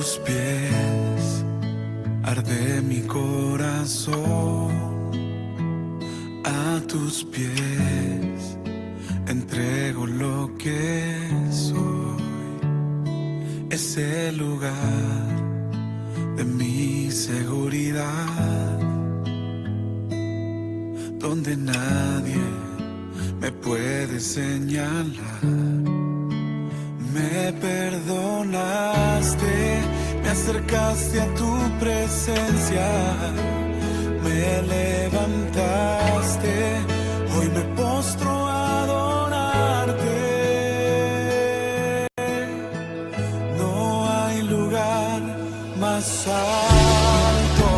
tus pies arde mi corazón, a tus pies entrego lo que soy. Es el lugar de mi seguridad, donde nadie me puede señalar. Me perdonaste, me acercaste a tu presencia, me levantaste, hoy me postro a adorarte. No hay lugar más alto,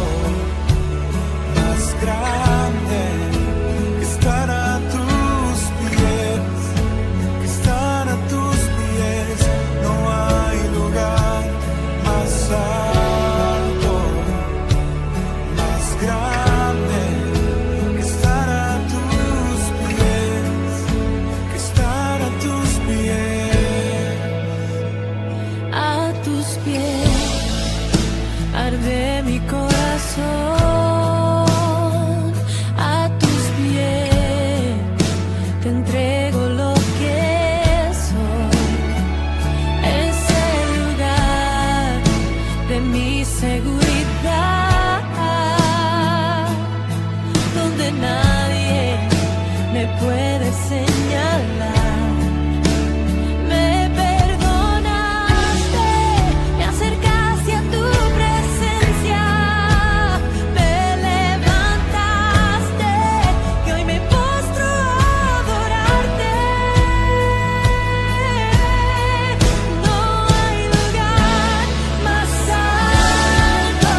más grande que estar a tus pies, que estar a tus pies. No hay lugar más alto, más grande que estar a tus pies, que estar a tus pies. A tus pies arde mi corazón, a tus pies te entrego lo que soy. Es el lugar de mi seguridad, donde nadie me puede señalar. Me perdonaste, me acercaste a tu presencia, me levantaste y hoy me postro a adorarte. No hay lugar más alto,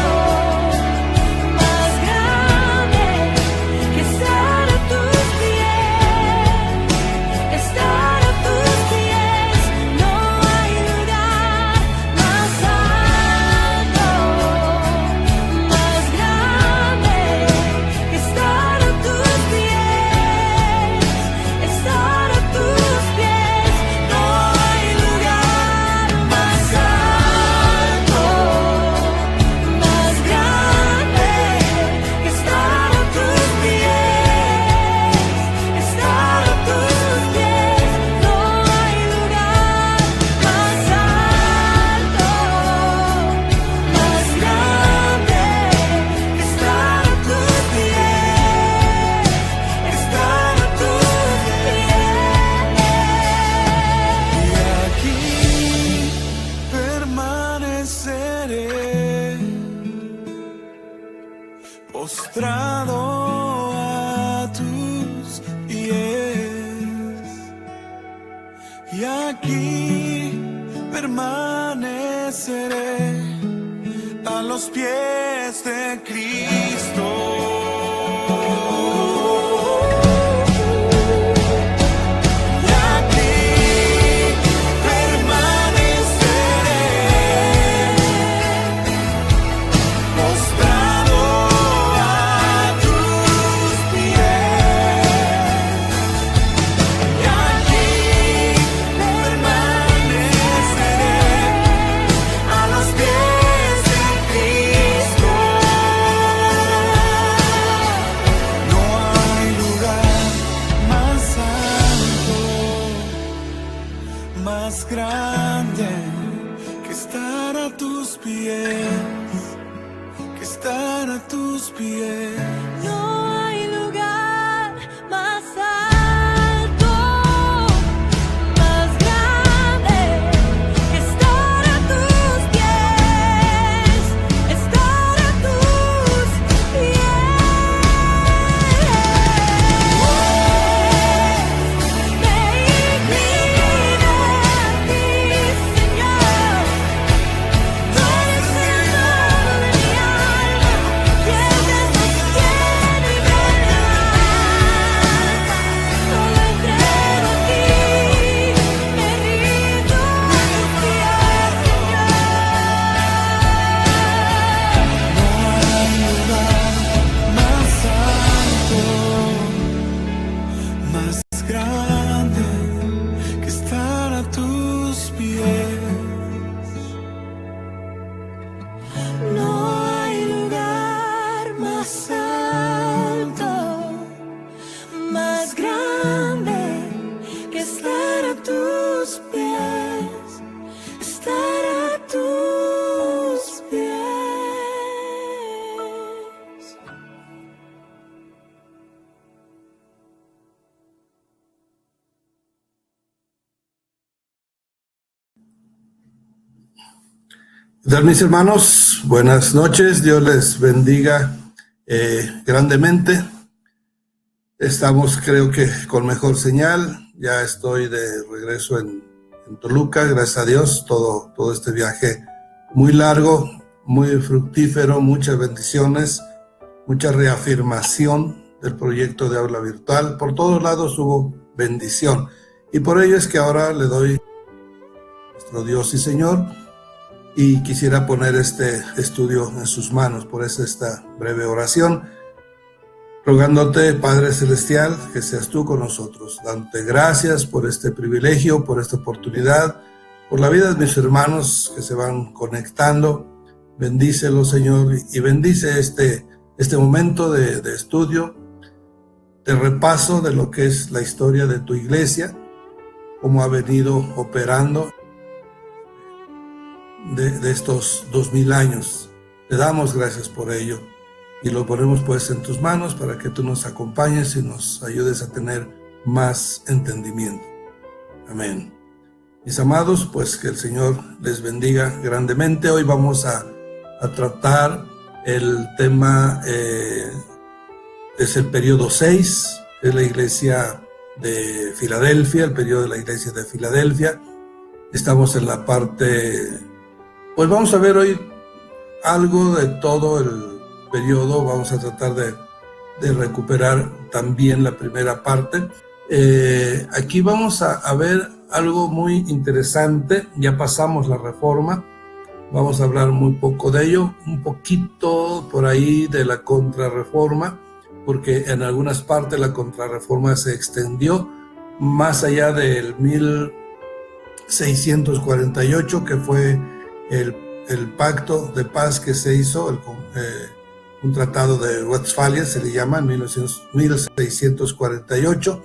más grande que estar a tus pies, estar a tus pies. No hay lugar más alto, más grande que estar a tus pies, estar a tus pies. No hay lugar más alto, más grande que estar a tus pies, estar a tus pies. No hay lugar más alto, más grande que estar a tus pies, estar a tus pies. Y aquí permaneceré, postrado a tus pies. Y aquí permaneceré a los pies de Cristo. Y aquí permaneceré, postrado a tus pies. Y aquí permaneceré a los pies de Cristo. No hay lugar más alto, más grande que estar a tus pies, que estar a tus pies. No hay lugar más alto, más grande que estar a tus pies, estar a tus pies. Me inclino a ti, Señor. Tú eres el todo de mi alma, quien ¿Qué tal, mis hermanos? Buenas noches, Dios les bendiga grandemente. Estamos, creo que con mejor señal. Ya estoy de regreso en Toluca, gracias a Dios. Todo este viaje muy largo, muy fructífero, muchas bendiciones, mucha reafirmación del proyecto de aula virtual. Por todos lados hubo bendición. Y por ello es que ahora le doy a nuestro Dios y Señor, y quisiera poner este estudio en sus manos. Por eso esta breve oración, rogándote, Padre Celestial, que seas tú con nosotros, dándote gracias por este privilegio, por esta oportunidad, por la vida de mis hermanos que se van conectando. Bendícelos, Señor, y bendice este momento de estudio, de repaso de lo que es la historia de tu iglesia, cómo ha venido operando de estos 2000 años. Te damos gracias por ello y lo ponemos pues en tus manos para que tú nos acompañes y nos ayudes a tener más entendimiento. Amén. Mis amados, pues que el Señor les bendiga grandemente. Hoy vamos a tratar el tema, es el periodo 6, es la iglesia de Filadelfia, el periodo de la iglesia de Filadelfia. Estamos en la parte... Pues vamos a ver hoy algo de todo el periodo. Vamos a tratar de recuperar también la primera parte. Aquí vamos a ver algo muy interesante. Ya pasamos la Reforma. Vamos a hablar muy poco de ello. Un poquito por ahí de la Contrarreforma, porque en algunas partes la Contrarreforma se extendió más allá del 1648, que fue el pacto de paz que se hizo, un tratado de Westfalia se le llama, en 1648.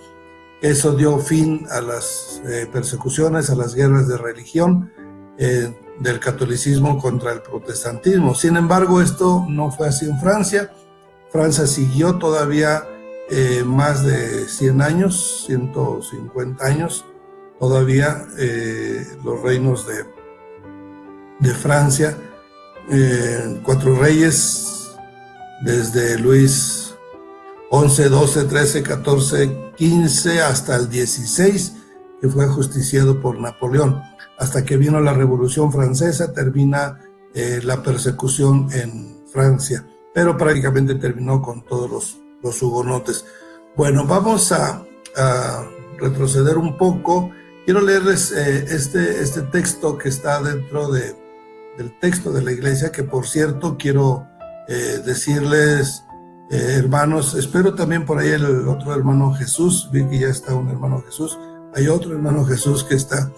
Eso dio fin a las persecuciones, a las guerras de religión del catolicismo contra el protestantismo. Sin embargo, esto no fue así en Francia. Francia siguió todavía más de 100 años, 150 años, todavía los reinos de Francia, 4 reyes, desde Luis XI, XII, XIII, XIV, XV hasta el XVI, que fue ajusticiado por Napoleón. Hasta que vino la Revolución Francesa, termina la persecución en Francia, pero prácticamente terminó con todos los hugonotes. Bueno, vamos a retroceder un poco. Quiero leerles este texto que está dentro del texto de la iglesia, que por cierto quiero decirles, hermanos, espero también por ahí el otro hermano Jesús, vi que ya está un hermano Jesús, hay otro hermano Jesús que está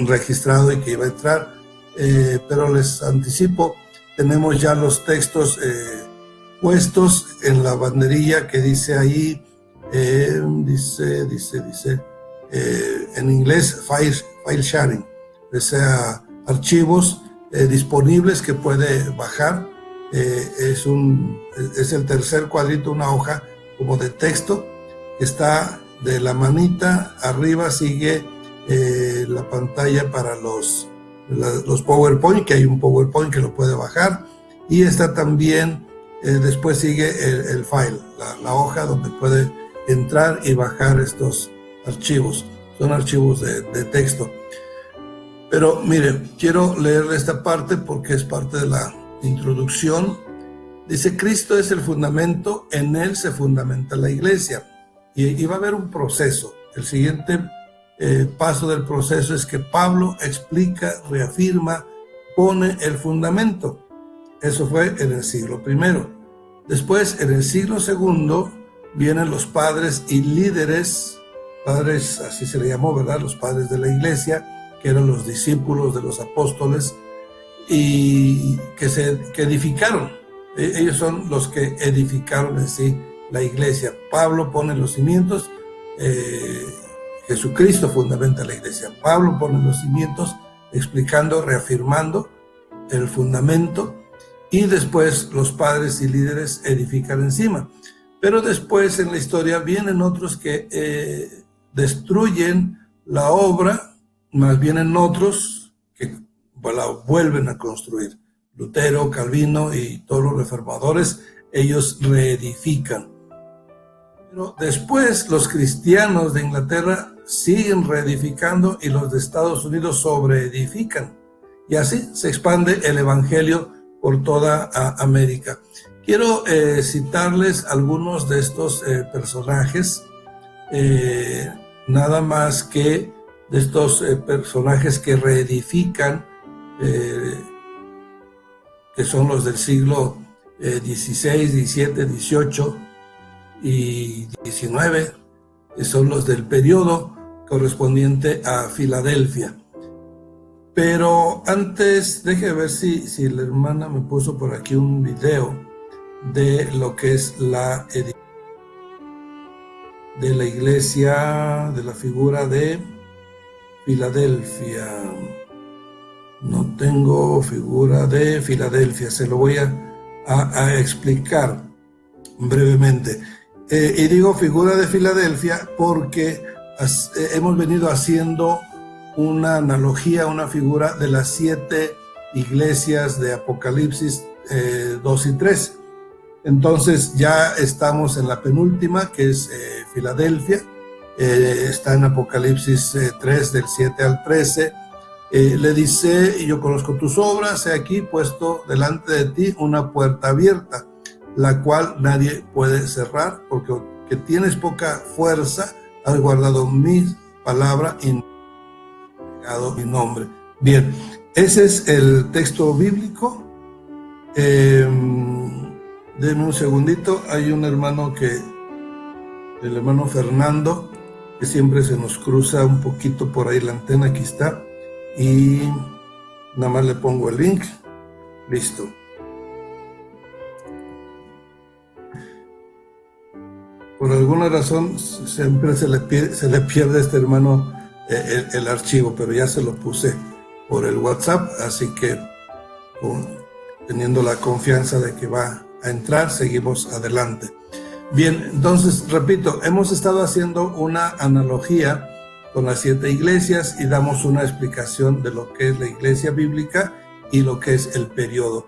registrado y que iba a entrar, pero les anticipo, tenemos ya los textos puestos en la banderilla que dice ahí, dice en inglés file sharing, o sea, archivos disponibles que puede bajar. Es el tercer cuadrito, una hoja como de texto que está de la manita arriba, sigue la pantalla para los PowerPoint, que hay un PowerPoint que lo puede bajar, y está también después sigue el file, la hoja donde puede entrar y bajar estos archivos. Son archivos de texto. Pero mire, quiero leer esta parte porque es parte de la introducción. Dice: Cristo es el fundamento, en él se fundamenta la iglesia. Y va a haber un proceso. El siguiente paso del proceso es que Pablo explica, reafirma, pone el fundamento. Eso fue en el siglo I. Después, en el siglo II, vienen los padres y líderes, padres, así se le llamó, ¿verdad? Los padres de la iglesia, que eran los discípulos de los apóstoles, y que edificaron. Ellos son los que edificaron en sí la iglesia. Pablo pone los cimientos, Jesucristo fundamenta la iglesia. Pablo pone los cimientos, explicando, reafirmando el fundamento, y después los padres y líderes edifican encima. Pero después en la historia vienen otros que destruyen la obra, más vienen otros que la vuelven a construir. Lutero, Calvino y todos los reformadores, ellos reedifican. Pero después los cristianos de Inglaterra siguen reedificando y los de Estados Unidos sobreedifican. Y así se expande el evangelio por toda América. Quiero citarles algunos de estos personajes, nada más que de estos personajes que reedifican, que son los del siglo XVI, XVII, XVIII y XIX, que son los del periodo correspondiente a Filadelfia. Pero antes, déjeme ver si la hermana me puso por aquí un video de lo que es la edición de la iglesia, de la figura de Filadelfia. No tengo figura de Filadelfia, se lo voy a explicar brevemente. Y digo figura de Filadelfia porque hemos venido haciendo una analogía, una figura de las 7 iglesias de Apocalipsis 2 y 3. Entonces ya estamos en la penúltima, que es Filadelfia. Está en Apocalipsis 3, del 7 al 13. Le dice: yo conozco tus obras, he aquí puesto delante de ti una puerta abierta, la cual nadie puede cerrar, porque que tienes poca fuerza, has guardado mi palabra y negado mi nombre. Bien, ese es el texto bíblico. Denme un segundito, hay un hermano el hermano Fernando, que siempre se nos cruza un poquito por ahí la antena, aquí está, y nada más le pongo el link, listo. Por alguna razón siempre se le pierde a este hermano el archivo, pero ya se lo puse por el WhatsApp, así que teniendo la confianza de que va a entrar, seguimos adelante. Bien, entonces, repito, hemos estado haciendo una analogía con las 7 iglesias y damos una explicación de lo que es la iglesia bíblica y lo que es el periodo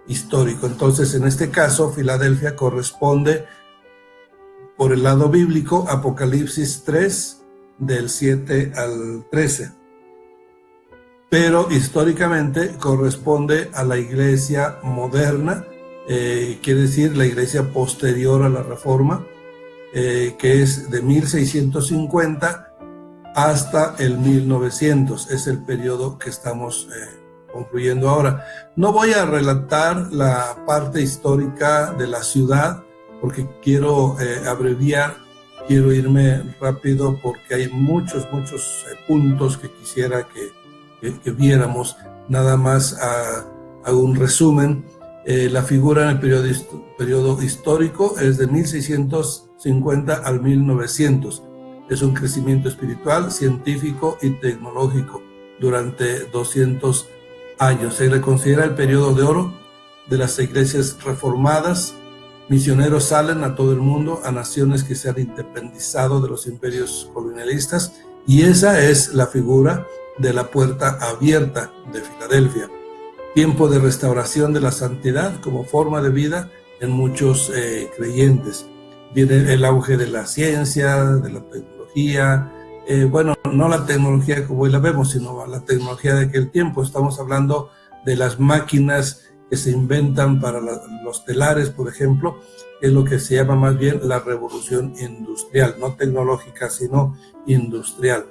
histórico. Entonces, en este caso, Filadelfia corresponde, por el lado bíblico, Apocalipsis 3, del 7 al 13. Pero históricamente corresponde a la iglesia moderna, quiere decir la iglesia posterior a la Reforma, que es de 1650 hasta el 1900, es el periodo que estamos concluyendo ahora. No voy a relatar la parte histórica de la ciudad, porque quiero abreviar, quiero irme rápido, porque hay muchos puntos que quisiera que viéramos. Nada más hago un resumen. La figura en el periodo histórico es de 1650 al 1900. Es un crecimiento espiritual, científico y tecnológico durante 200 años. Se le considera el periodo de oro de las iglesias reformadas. Misioneros salen a todo el mundo, a naciones que se han independizado de los imperios colonialistas, y esa es la figura de la puerta abierta de Filadelfia. Tiempo de restauración de la santidad como forma de vida en muchos creyentes. Viene el auge de la ciencia, de la tecnología, bueno, no la tecnología como hoy la vemos, sino la tecnología de aquel tiempo. Estamos hablando de las máquinas que se inventan para los telares, por ejemplo, que es lo que se llama más bien la revolución industrial, no tecnológica, sino industrial.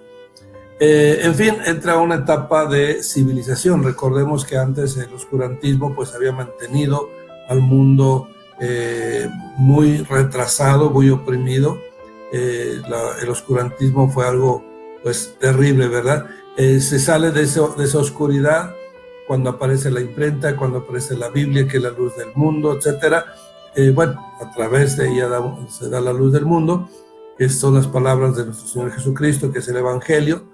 En fin, entra una etapa de civilización. Recordemos que antes el oscurantismo pues había mantenido al mundo muy retrasado, muy oprimido. El oscurantismo fue algo pues terrible, ¿verdad? Se sale de esa oscuridad cuando aparece la imprenta, cuando aparece la Biblia, que es la luz del mundo, etcétera. Bueno, a través de ella se da la luz del mundo, que son las palabras de nuestro Señor Jesucristo, que es el Evangelio.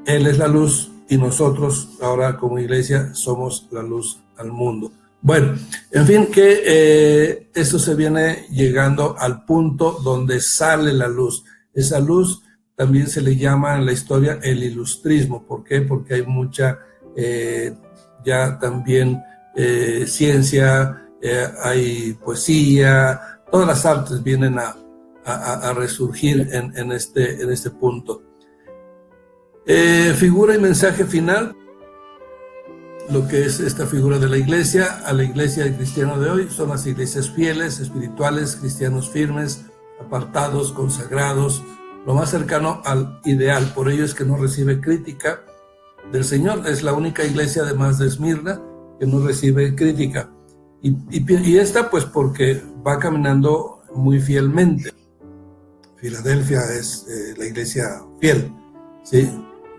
Él es la luz y nosotros ahora como iglesia somos la luz al mundo. Bueno, en fin, que esto se viene llegando al punto donde sale la luz. Esa luz también se le llama en la historia el ilustrismo. ¿Por qué? Porque hay mucha ya también ciencia, hay poesía, todas las artes vienen a resurgir en este punto. Figura y mensaje final, lo que es esta figura de la iglesia. A la iglesia cristiana de hoy son las iglesias fieles, espirituales, cristianos firmes, apartados, consagrados, lo más cercano al ideal. Por ello es que no recibe crítica del Señor. Es la única iglesia, además de Esmirna, que no recibe crítica. Y esta pues porque va caminando muy fielmente. Filadelfia es la iglesia fiel, ¿sí?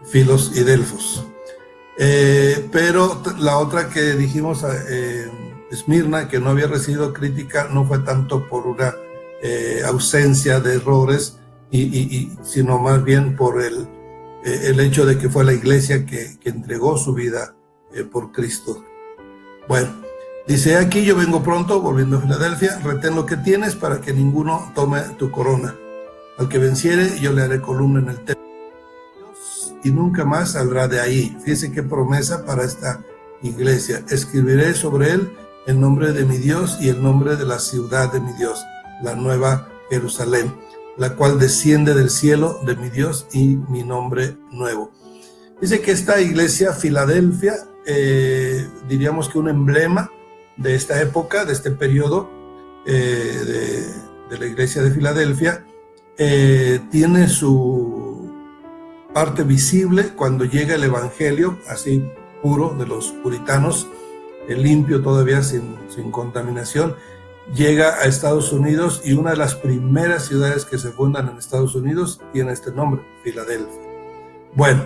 Filos y Delfos. Pero la otra que dijimos, Esmirna, que no había recibido crítica, no fue tanto por una ausencia de errores, sino más bien por el hecho de que fue la iglesia que entregó su vida por Cristo. Bueno, dice: aquí yo vengo pronto, volviendo a Filadelfia, retén lo que tienes para que ninguno tome tu corona. Al que venciere, yo le haré columna en el templo y nunca más saldrá de ahí. Fíjese qué promesa para esta iglesia. Escribiré sobre él el nombre de mi Dios y el nombre de la ciudad de mi Dios, la nueva Jerusalén, la cual desciende del cielo de mi Dios, y mi nombre nuevo. Dice que esta iglesia, Filadelfia, diríamos que un emblema de esta época, de este periodo de la iglesia de Filadelfia, tiene su parte visible cuando llega el evangelio, así puro, de los puritanos, limpio todavía, sin contaminación. Llega a Estados Unidos, y una de las primeras ciudades que se fundan en Estados Unidos tiene este nombre, Filadelfia. Bueno,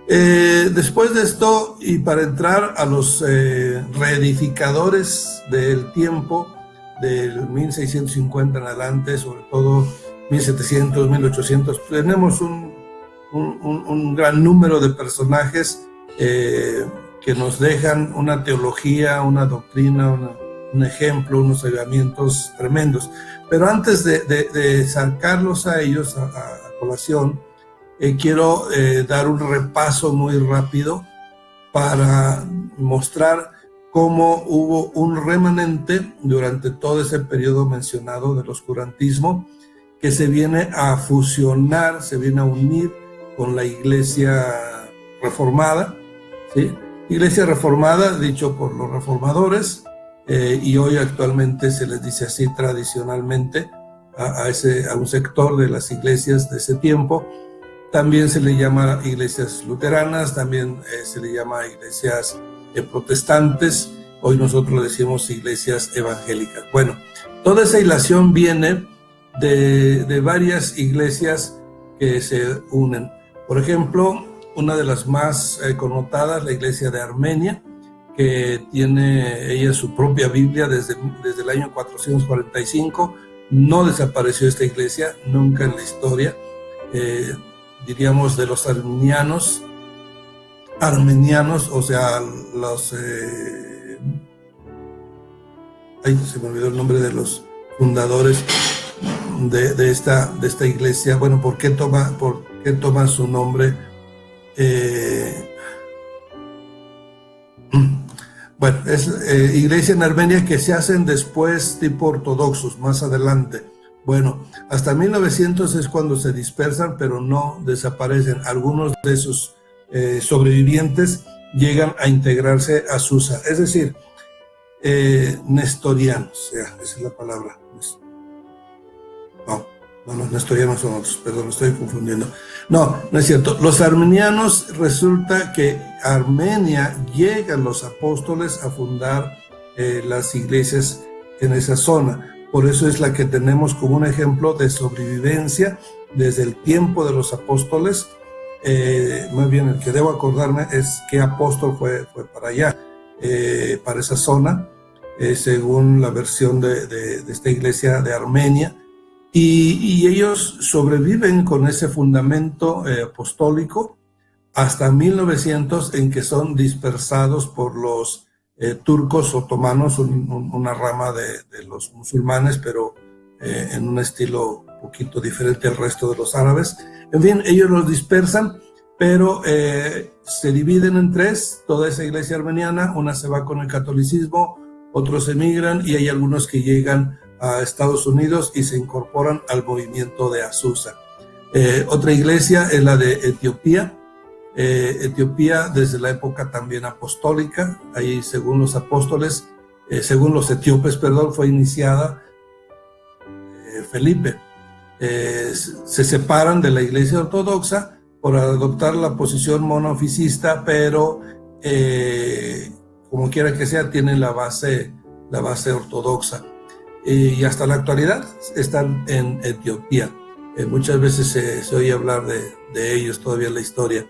después de esto, y para entrar a los reedificadores del tiempo, del 1650 en adelante, sobre todo 1700, 1800, tenemos un gran número de personajes que nos dejan una teología, una doctrina, un ejemplo, unos ayudamientos tremendos. Pero antes de sacarlos a ellos a colación, quiero dar un repaso muy rápido para mostrar cómo hubo un remanente durante todo ese periodo mencionado del oscurantismo, que se viene a fusionar, se viene a unir con la iglesia reformada, ¿sí? Iglesia reformada, dicho por los reformadores, y hoy actualmente se les dice así tradicionalmente a un sector de las iglesias de ese tiempo. También se le llama iglesias luteranas, también se le llama iglesias protestantes. Hoy nosotros le decimos iglesias evangélicas. Bueno, toda esa hilación viene de varias iglesias que se unen. Por ejemplo, una de las más connotadas, la iglesia de Armenia, que tiene ella su propia Biblia desde el año 445. No desapareció esta iglesia nunca en la historia. Diríamos de los armenianos, o sea, los... se me olvidó el nombre de los fundadores de esta iglesia. Bueno, ¿por qué toma su nombre? Bueno, es iglesia en Armenia, que se hacen después tipo ortodoxos, más adelante. Bueno, hasta 1900 es cuando se dispersan, pero no desaparecen. Algunos de esos sobrevivientes llegan a integrarse a Susa, es decir, nestorianos, esa es la palabra. No, nestorianos son otros, perdón, me estoy confundiendo. No es cierto. Los armenianos, resulta que Armenia llegan los apóstoles a fundar las iglesias en esa zona. Por eso es la que tenemos como un ejemplo de sobrevivencia desde el tiempo de los apóstoles. Más bien, el que debo acordarme es qué apóstol fue para allá, para esa zona, según la versión de esta iglesia de Armenia. Y ellos sobreviven con ese fundamento apostólico hasta 1900, en que son dispersados por los turcos otomanos, una rama de los musulmanes, pero en un estilo un poquito diferente al resto de los árabes. En fin, ellos los dispersan, pero se dividen en tres, toda esa iglesia armeniana. Una se va con el catolicismo, otros emigran y hay algunos que llegan a Estados Unidos y se incorporan al movimiento de Azusa. Otra iglesia es la de Etiopía. Etiopía desde la época también apostólica, ahí según los apóstoles, según los etíopes, perdón, fue iniciada Felipe. Se separan de la iglesia ortodoxa por adoptar la posición monoficista, pero como quiera que sea, tienen la base ortodoxa. Y hasta la actualidad están en Etiopía. Muchas veces se oye hablar de ellos todavía en la historia.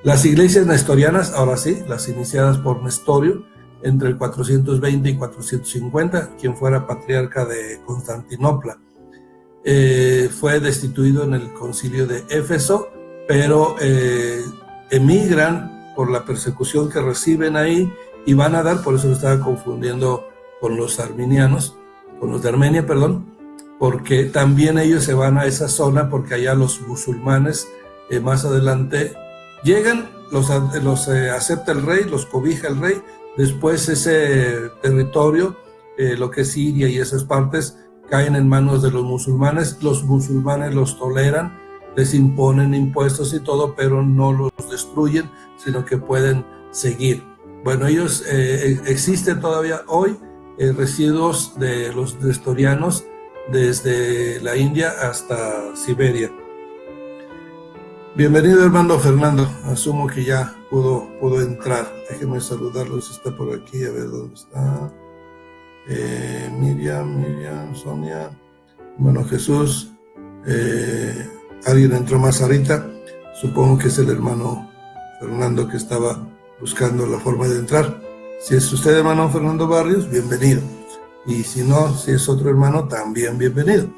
Las iglesias nestorianas, ahora sí, las iniciadas por Nestorio, entre el 420 y 450, quien fuera patriarca de Constantinopla. Fue destituido en el concilio de Éfeso, pero emigran por la persecución que reciben ahí y van a dar, por eso lo estaba confundiendo con los arminianos, con los de Armenia, perdón, porque también ellos se van a esa zona porque allá los musulmanes más adelante llegan, los acepta el rey, los cobija el rey, después ese territorio, lo que es Siria y esas partes, caen en manos de los musulmanes los toleran, les imponen impuestos y todo, pero no los destruyen, sino que pueden seguir. Bueno, ellos existen todavía hoy, residuos de los nestorianos desde la India hasta Siberia. Bienvenido, hermano Fernando, asumo que ya pudo entrar. Déjeme saludarlo si está por aquí, a ver dónde está. Miriam, Sonia, hermano Jesús, alguien entró más ahorita, supongo que es el hermano Fernando que estaba buscando la forma de entrar. Si es usted, hermano Fernando Barrios, bienvenido, y si no, si es otro hermano, también bienvenido.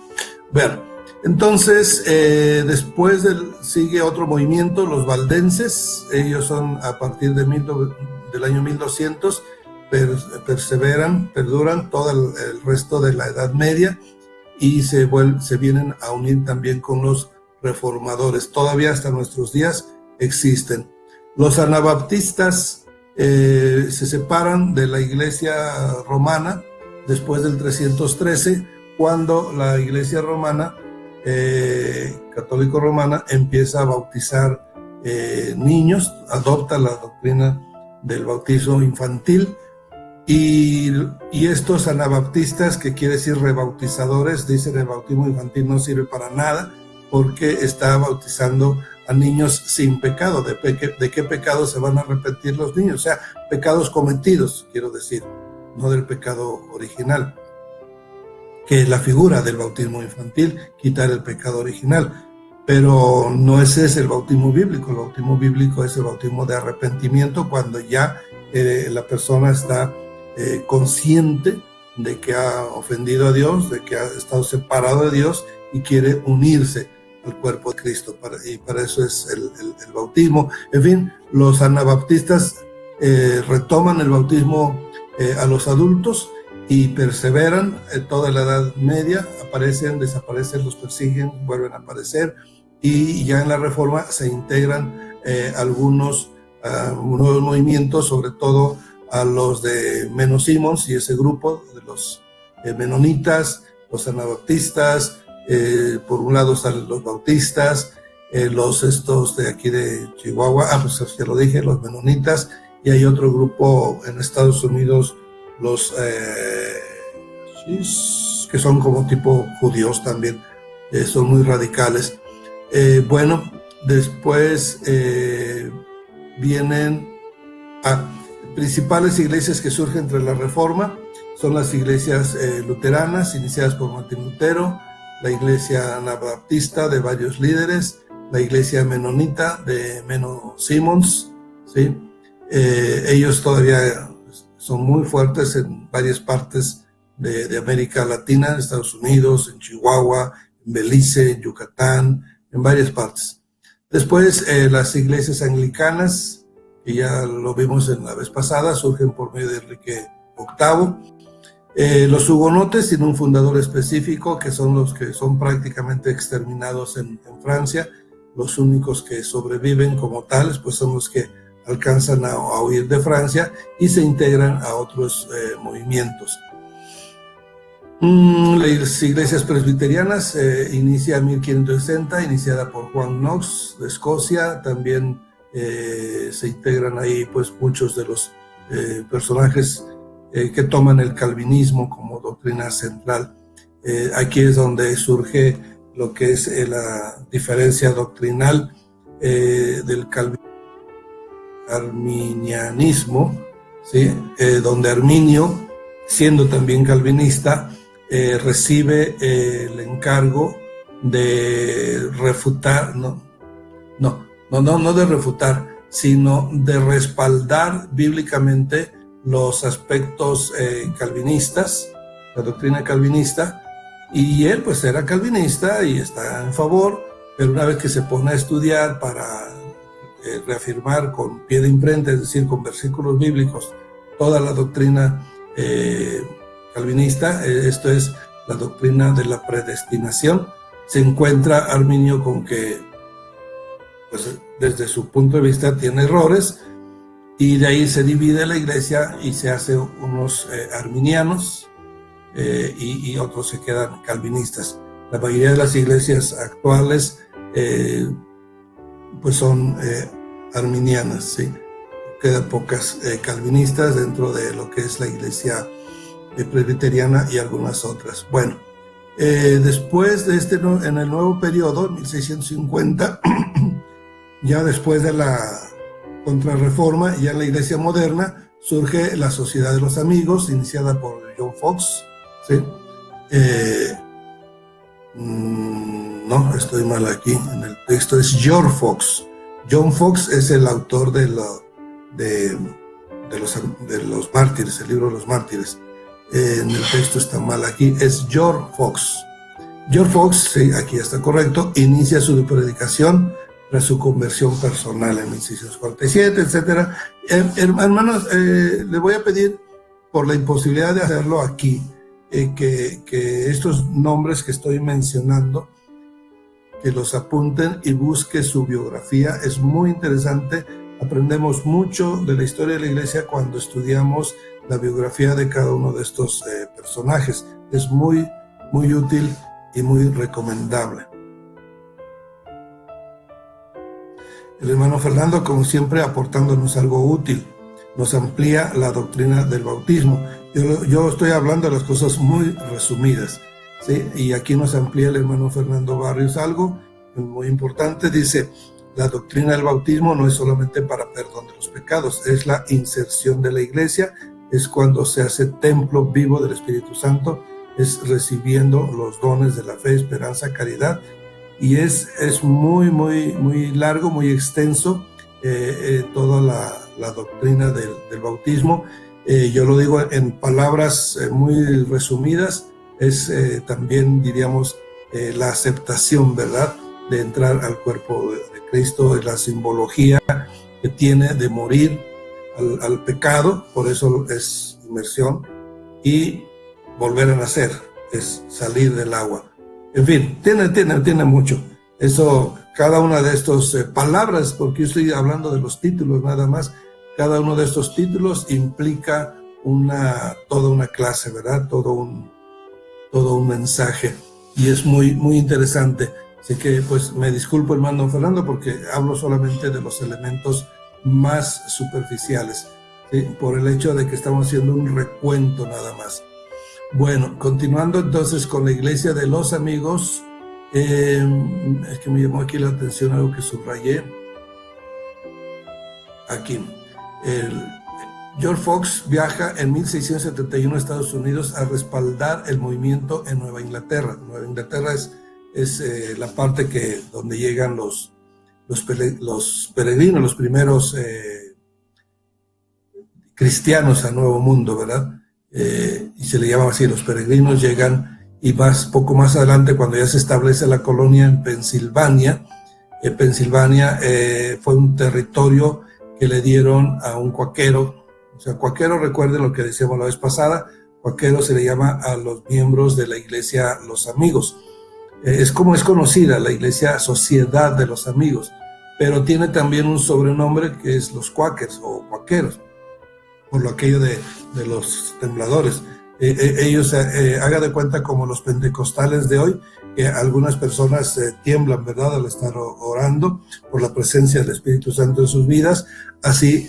Bueno, entonces después sigue otro movimiento, los valdenses. Ellos son a partir del año 1200, perduran todo el resto de la Edad Media y se vienen a unir también con los reformadores. Todavía hasta nuestros días existen. Los anabaptistas se separan de la iglesia romana después del 313, cuando la iglesia romana, católico romana, empieza a bautizar niños, adopta la doctrina del bautizo infantil. Y estos anabaptistas, que quiere decir rebautizadores, dicen el bautismo infantil no sirve para nada porque está bautizando a niños sin pecado. ¿De qué pecado se van a arrepentir los niños? O sea, pecados cometidos, quiero decir, no del pecado original, que es la figura del bautismo infantil, quitar el pecado original. Pero no ese es el bautismo bíblico. El bautismo bíblico es el bautismo de arrepentimiento, cuando ya la persona está consciente de que ha ofendido a Dios, de que ha estado separado de Dios y quiere unirse al cuerpo de Cristo, y para eso es el bautismo. En fin, los anabaptistas retoman el bautismo a los adultos y perseveran toda la Edad Media, aparecen, desaparecen, los persiguen, vuelven a aparecer, y ya en la Reforma se integran algunos nuevos movimientos, sobre todo a los de Menno Simons y ese grupo de los menonitas, los anabaptistas, por un lado están los bautistas, estos de aquí de Chihuahua, pues ya lo dije, los menonitas, y hay otro grupo en Estados Unidos, los que son como tipo judíos también, son muy radicales. Bueno, después vienen principales iglesias que surgen entre la Reforma, son las iglesias luteranas, iniciadas por Martín Lutero, la iglesia anabaptista de varios líderes, la iglesia menonita de Menno Simons, ¿sí? Ellos todavía son muy fuertes en varias partes de América Latina, en Estados Unidos, en Chihuahua, en Belice, en Yucatán, en varias partes. Después las iglesias anglicanas, que ya lo vimos en la vez pasada, surgen por medio de Enrique VIII. Los hugonotes tienen un fundador específico, que son los que son prácticamente exterminados en Francia, los únicos que sobreviven como tales, pues son los que alcanzan a huir de Francia y se integran a otros movimientos. Las iglesias presbiterianas inicia en 1560, iniciada por Juan Knox de Escocia. También se integran ahí pues muchos de los personajes que toman el calvinismo como doctrina central. Aquí es donde surge lo que es la diferencia doctrinal del arminianismo, ¿sí? Donde Arminio, siendo también calvinista, recibe el encargo de refutar, no de refutar, sino de respaldar bíblicamente los aspectos calvinistas, la doctrina calvinista, y él pues era calvinista y está en favor, pero una vez que se pone a estudiar para reafirmar con pie de imprenta, es decir, con versículos bíblicos, toda la doctrina calvinista, esto es la doctrina de la predestinación, se encuentra Arminio con que, pues, desde su punto de vista tiene errores, y de ahí se divide la iglesia y se hace unos arminianos y otros se quedan calvinistas. La mayoría de las iglesias actuales pues son arminianas, ¿sí? Quedan pocas calvinistas dentro de lo que es la iglesia presbiteriana y algunas otras. Bueno, después de en el nuevo periodo, 1650, ya después de la Contrarreforma, ya en la iglesia moderna, surge la Sociedad de los Amigos, iniciada por John Fox, ¿sí? No, estoy mal aquí, en el texto es George Fox. John Fox es el autor de los mártires, el libro de los mártires. En el texto está mal aquí, es George Fox. George Fox, sí, aquí está correcto, inicia su predicación tras su conversión personal en 1647, etc. Hermanos, les voy a pedir, por la imposibilidad de hacerlo aquí, que estos nombres que estoy mencionando, que los apunten y busquen su biografía. Es muy interesante, aprendemos mucho de la historia de la iglesia cuando estudiamos la biografía de cada uno de estos personajes. Es muy, muy útil y muy recomendable. El hermano Fernando, como siempre, aportándonos algo útil, nos amplía la doctrina del bautismo. Yo estoy hablando de las cosas muy resumidas, ¿sí? Y aquí nos amplía el hermano Fernando Barrios algo muy importante. Dice: la doctrina del bautismo no es solamente para perdón de los pecados, es la inserción de la iglesia, es cuando se hace templo vivo del Espíritu Santo, es recibiendo los dones de la fe, esperanza, caridad. Y es muy, muy, muy largo, muy extenso toda la doctrina del bautismo. Yo lo digo en palabras muy resumidas, es también, diríamos, la aceptación, ¿verdad?, de entrar al cuerpo de Cristo, la simbología que tiene de morir al pecado, por eso es inmersión, y volver a nacer, es salir del agua. En fin, tiene mucho. Eso, cada una de estas palabras, porque yo estoy hablando de los títulos nada más, cada uno de estos títulos implica toda una clase, ¿verdad? Todo un mensaje, y es muy, muy interesante. Así que, pues, me disculpo, hermano Fernando, porque hablo solamente de los elementos más superficiales, ¿sí? Por el hecho de que estamos haciendo un recuento nada más. Bueno, continuando entonces con la iglesia de los amigos, es que me llamó aquí la atención algo que subrayé. Aquí, George Fox viaja en 1671 a Estados Unidos a respaldar el movimiento en Nueva Inglaterra. Nueva Inglaterra es la parte donde llegan los peregrinos, los primeros cristianos al Nuevo Mundo, ¿verdad? Y se le llama así, los peregrinos llegan, y poco más adelante, cuando ya se establece la colonia en Pensilvania, Pensilvania fue un territorio que le dieron a un cuáquero. O sea, cuáquero, recuerden lo que decíamos la vez pasada, cuáquero se le llama a los miembros de la iglesia Los Amigos. Es como es conocida la iglesia Sociedad de los Amigos, pero tiene también un sobrenombre que es los Quakers o cuaqueros, por lo aquello de los tembladores. Ellos, haga de cuenta como los pentecostales de hoy, que algunas personas tiemblan, ¿verdad?, al estar orando por la presencia del Espíritu Santo en sus vidas. Así,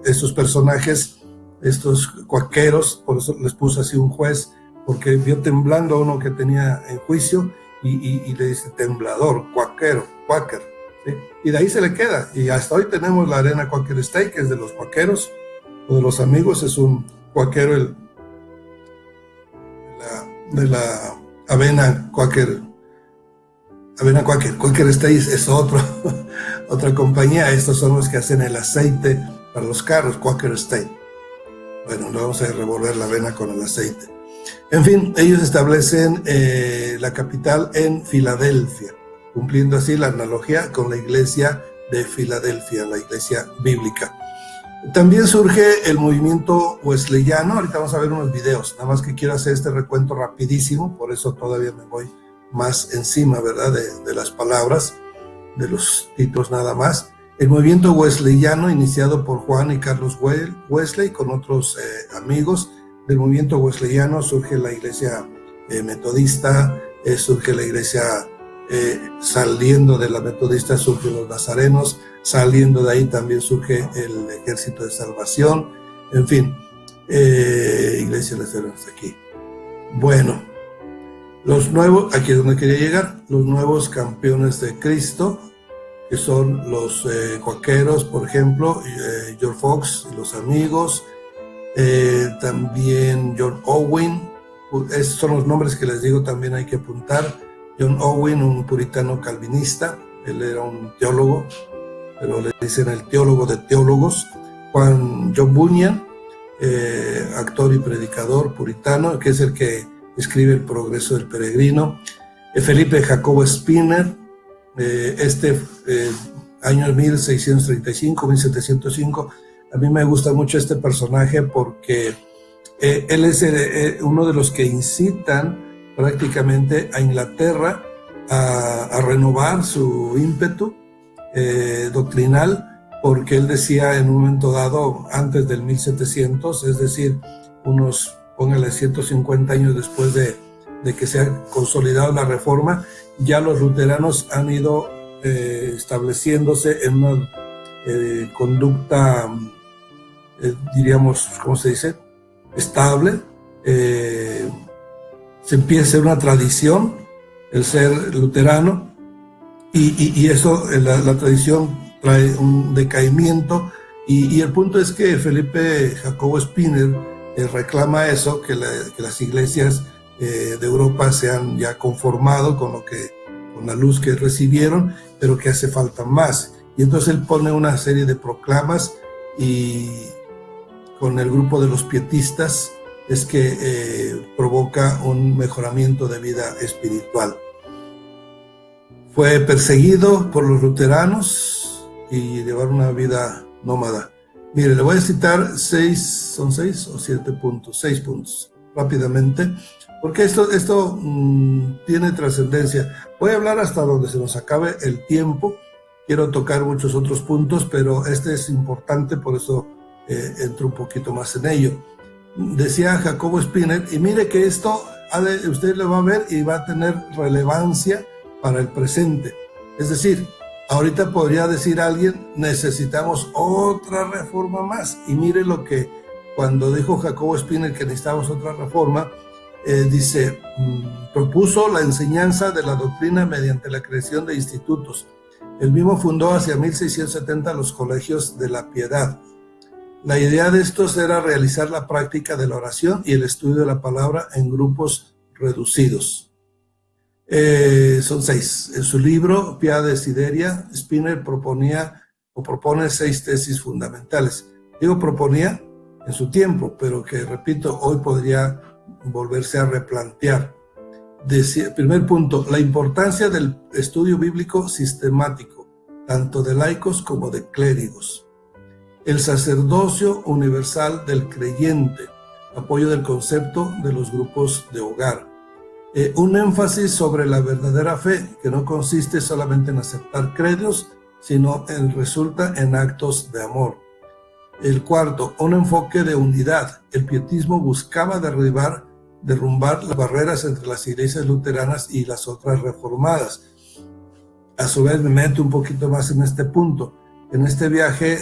estos personajes, estos cuaqueros, por eso les puse así un juez, porque vio temblando a uno que tenía en juicio y le dice temblador, cuaquero, quaker, ¿sí? Y de ahí se le queda. Y hasta hoy tenemos la arena Quaker State, que es de los cuaqueros o de los amigos, es un cuaquero de la avena Quaker. Avena Quaker. Quaker State es otra compañía. Estos son los que hacen el aceite para los carros, Quaker State. Bueno, no vamos a revolver la avena con el aceite. En fin, ellos establecen la capital en Filadelfia, cumpliendo así la analogía con la iglesia de Filadelfia, la iglesia bíblica. También surge el movimiento wesleyano. Ahorita vamos a ver unos videos, nada más que quiero hacer este recuento rapidísimo, por eso todavía me voy más encima, ¿verdad?, de las palabras, de los títulos nada más. El movimiento wesleyano, iniciado por Juan y Carlos Wesley con otros amigos del movimiento wesleyano, surge la iglesia metodista, surge la iglesia, saliendo de la metodista surgen los nazarenos, saliendo de ahí también surge el Ejército de Salvación, en fin, iglesia de hasta aquí. Bueno, los nuevos, aquí es donde quería llegar, los nuevos campeones de Cristo, que son los cuaqueros, por ejemplo, George Fox y los amigos, también John Owen. Estos son los nombres que les digo, también hay que apuntar. John Owen, un puritano calvinista, él era un teólogo, pero le dicen el teólogo de teólogos. John Bunyan, actor y predicador puritano, que es el que escribe El progreso del peregrino. Felipe Jacobo Spinner, año 1635, 1705. A mí me gusta mucho este personaje porque él es uno de los que incitan prácticamente a Inglaterra a renovar su ímpetu doctrinal, porque él decía en un momento dado, antes del 1700, es decir, unos, póngale 150 años después de que se ha consolidado la Reforma, ya los luteranos han ido estableciéndose en una conducta, diríamos, ¿cómo se dice?, estable. Se empieza a hacer una tradición el ser luterano, y eso, la tradición trae un decaimiento, y el punto es que Felipe Jacobo Spinner reclama eso, que las iglesias de Europa se han ya conformado con la luz que recibieron, pero que hace falta más. Y entonces él pone una serie de proclamas, y con el grupo de los pietistas es que provoca un mejoramiento de vida espiritual. Fue perseguido por los luteranos y llevaron una vida nómada. Mire, le voy a citar 6 o 7 puntos, 6 puntos, rápidamente, porque esto tiene trascendencia. Voy a hablar hasta donde se nos acabe el tiempo. Quiero tocar muchos otros puntos, pero este es importante, por eso entro un poquito más en ello. Decía Jacobo Spinner, y mire que esto usted lo va a ver y va a tener relevancia para el presente. Es decir, ahorita podría decir alguien, necesitamos otra reforma más. Y mire lo que, cuando dijo Jacobo Spinner que necesitamos otra reforma, dice, propuso la enseñanza de la doctrina mediante la creación de institutos. Él mismo fundó hacia 1670 los colegios de la piedad. La idea de estos era realizar la práctica de la oración y el estudio de la palabra en grupos reducidos. Son 6. En su libro, Pia Desideria, Spinner propone 6 tesis fundamentales. Digo proponía en su tiempo, pero que, repito, hoy podría volverse a replantear. Primer punto, la importancia del estudio bíblico sistemático, tanto de laicos como de clérigos. El sacerdocio universal del creyente, apoyo del concepto de los grupos de hogar. un énfasis sobre la verdadera fe, que no consiste solamente en aceptar credos, sino resulta en actos de amor. El cuarto, un enfoque de unidad. El pietismo buscaba derrumbar las barreras entre las iglesias luteranas y las otras reformadas. A su vez me meto un poquito más en este punto. En este viaje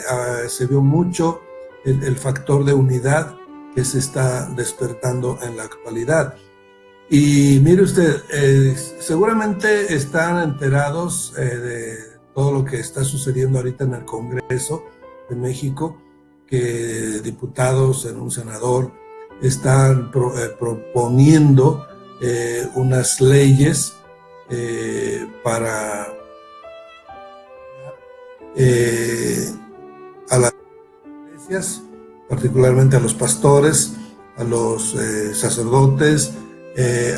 se vio mucho el factor de unidad que se está despertando en la actualidad. Y mire usted, seguramente están enterados de todo lo que está sucediendo ahorita en el Congreso de México, que diputados, un senador, están proponiendo unas leyes para a las iglesias, particularmente a los pastores, a los sacerdotes,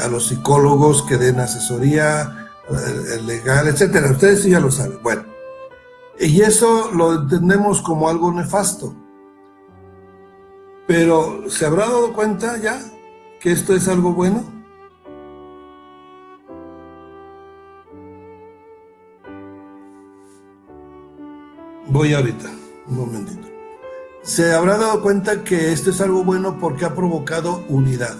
a los psicólogos que den asesoría legal, etcétera. Ustedes ya lo saben. Bueno, y eso lo entendemos como algo nefasto. Pero ¿se habrá dado cuenta ya que esto es algo bueno? Voy ahorita, un momentito. Se habrá dado cuenta que esto es algo bueno porque ha provocado unidad.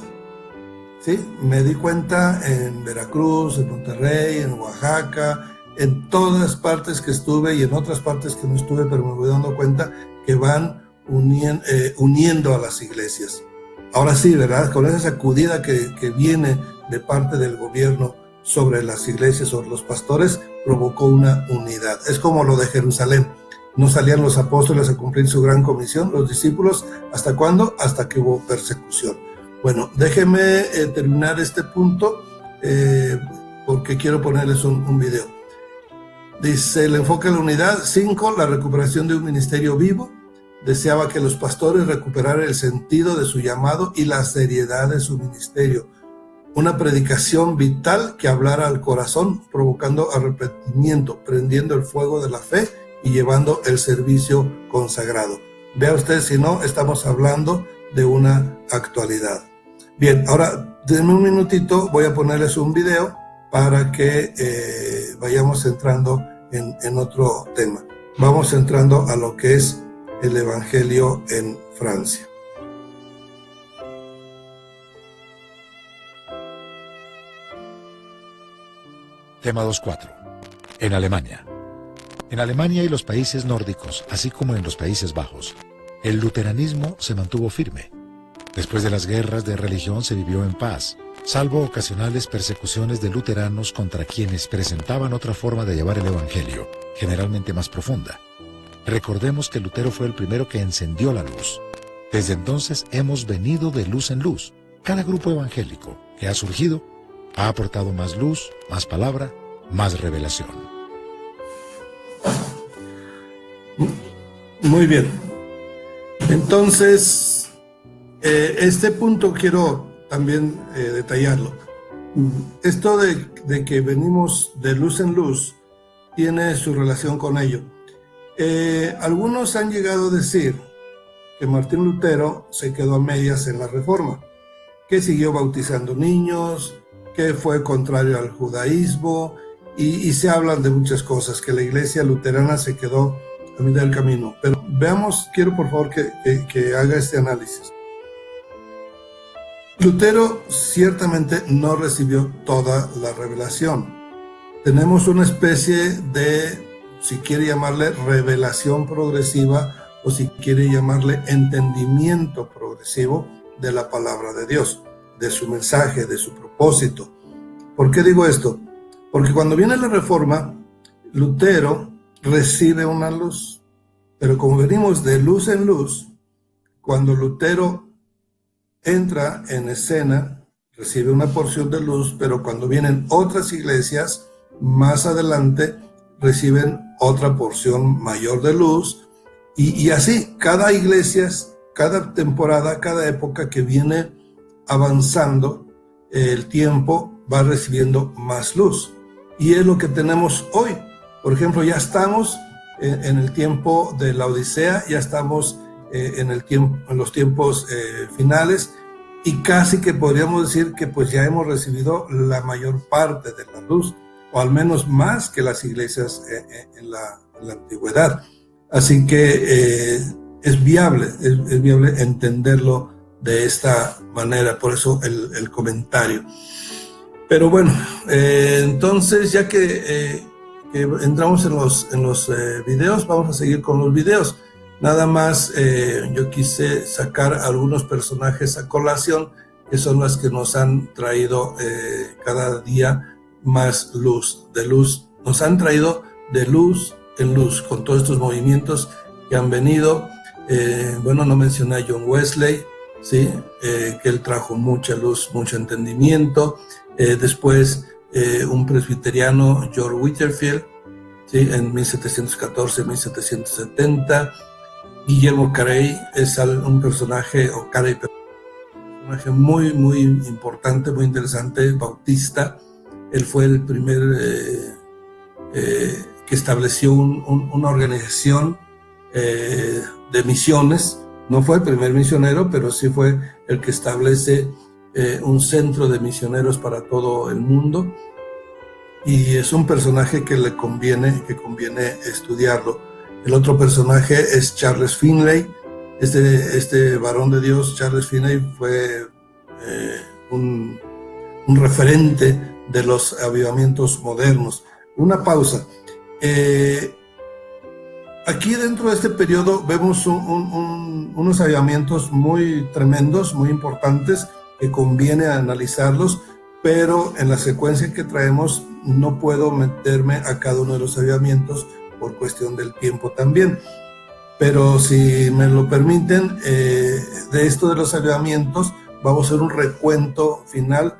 ¿Sí? Me di cuenta en Veracruz, en Monterrey, en Oaxaca, en todas partes que estuve y en otras partes que no estuve, pero me voy dando cuenta que van uniendo a las iglesias. Ahora sí, ¿verdad? Con esa sacudida que viene de parte del gobierno sobre las iglesias, sobre los pastores, provocó una unidad. Es como lo de Jerusalén. No salían los apóstoles a cumplir su gran comisión, los discípulos, ¿hasta cuándo? Hasta que hubo persecución. Bueno, déjenme terminar este punto porque quiero ponerles un video. Dice, el enfoque de la unidad. 5, la recuperación de un ministerio vivo. Deseaba que los pastores recuperaran el sentido de su llamado y la seriedad de su ministerio. Una predicación vital que hablara al corazón, provocando arrepentimiento, prendiendo el fuego de la fe y llevando el servicio consagrado. Vea usted, si no, estamos hablando de una actualidad. Bien, ahora denme un minutito, voy a ponerles un video para que vayamos entrando en otro tema. Vamos entrando a lo que es el Evangelio en Francia. Tema 2.4. En Alemania. En Alemania y los países nórdicos, así como en los Países Bajos, el luteranismo se mantuvo firme. Después de las guerras de religión se vivió en paz, salvo ocasionales persecuciones de luteranos contra quienes presentaban otra forma de llevar el Evangelio, generalmente más profunda. Recordemos que Lutero fue el primero que encendió la luz. Desde entonces hemos venido de luz en luz. Cada grupo evangélico que ha surgido ha aportado más luz, más palabra, más revelación. Muy bien. Entonces, este punto quiero también detallarlo. Esto de que venimos de luz en luz tiene su relación con ello. Algunos han llegado a decir que Martín Lutero se quedó a medias en la Reforma, que siguió bautizando niños, que fue contrario al judaísmo, y se hablan de muchas cosas, que la iglesia luterana se quedó a mitad del camino. Pero veamos, quiero por favor que haga este análisis. Lutero ciertamente no recibió toda la revelación. Tenemos una especie de, si quiere llamarle revelación progresiva, o si quiere llamarle entendimiento progresivo de la palabra de Dios, de su mensaje, de su propósito. ¿Por qué digo esto? Porque cuando viene la Reforma, Lutero recibe una luz, pero como venimos de luz en luz, cuando Lutero entra en escena, recibe una porción de luz, pero cuando vienen otras iglesias, más adelante reciben otra porción mayor de luz, y así, cada iglesia, cada temporada, cada época que viene avanzando, el tiempo va recibiendo más luz. Y es lo que tenemos hoy. Por ejemplo, ya estamos en el tiempo de la Odisea, ya estamos en los tiempos finales, y casi que podríamos decir que pues ya hemos recibido la mayor parte de la luz, o al menos más que las iglesias en la antigüedad. Así que es viable entenderlo de esta manera, por eso el comentario. Pero bueno, entonces ya que entramos en los videos, vamos a seguir con los videos. Nada más yo quise sacar algunos personajes a colación, que son las que nos han traído cada día más luz, nos han traído de luz en luz, con todos estos movimientos que han venido. Bueno, no mencioné a John Wesley, ¿sí? Que él trajo mucha luz, mucho entendimiento. Después un presbiteriano, George Whitefield, ¿sí? En 1714-1770. Guillermo Carey es un personaje, muy, muy importante, muy interesante, bautista. Él fue el primer que estableció una organización de misiones. No fue el primer misionero, pero sí fue el que establece un centro de misioneros para todo el mundo. Y es un personaje que conviene estudiarlo. El otro personaje es Charles Finney. Este varón de Dios, Charles Finney, fue un referente de los avivamientos modernos. Una pausa. Aquí dentro de este periodo vemos unos avivamientos muy tremendos, muy importantes, que conviene analizarlos, pero en la secuencia que traemos no puedo meterme a cada uno de los avivamientos por cuestión del tiempo también. Pero si me lo permiten, de esto de los avivamientos, vamos a hacer un recuento final,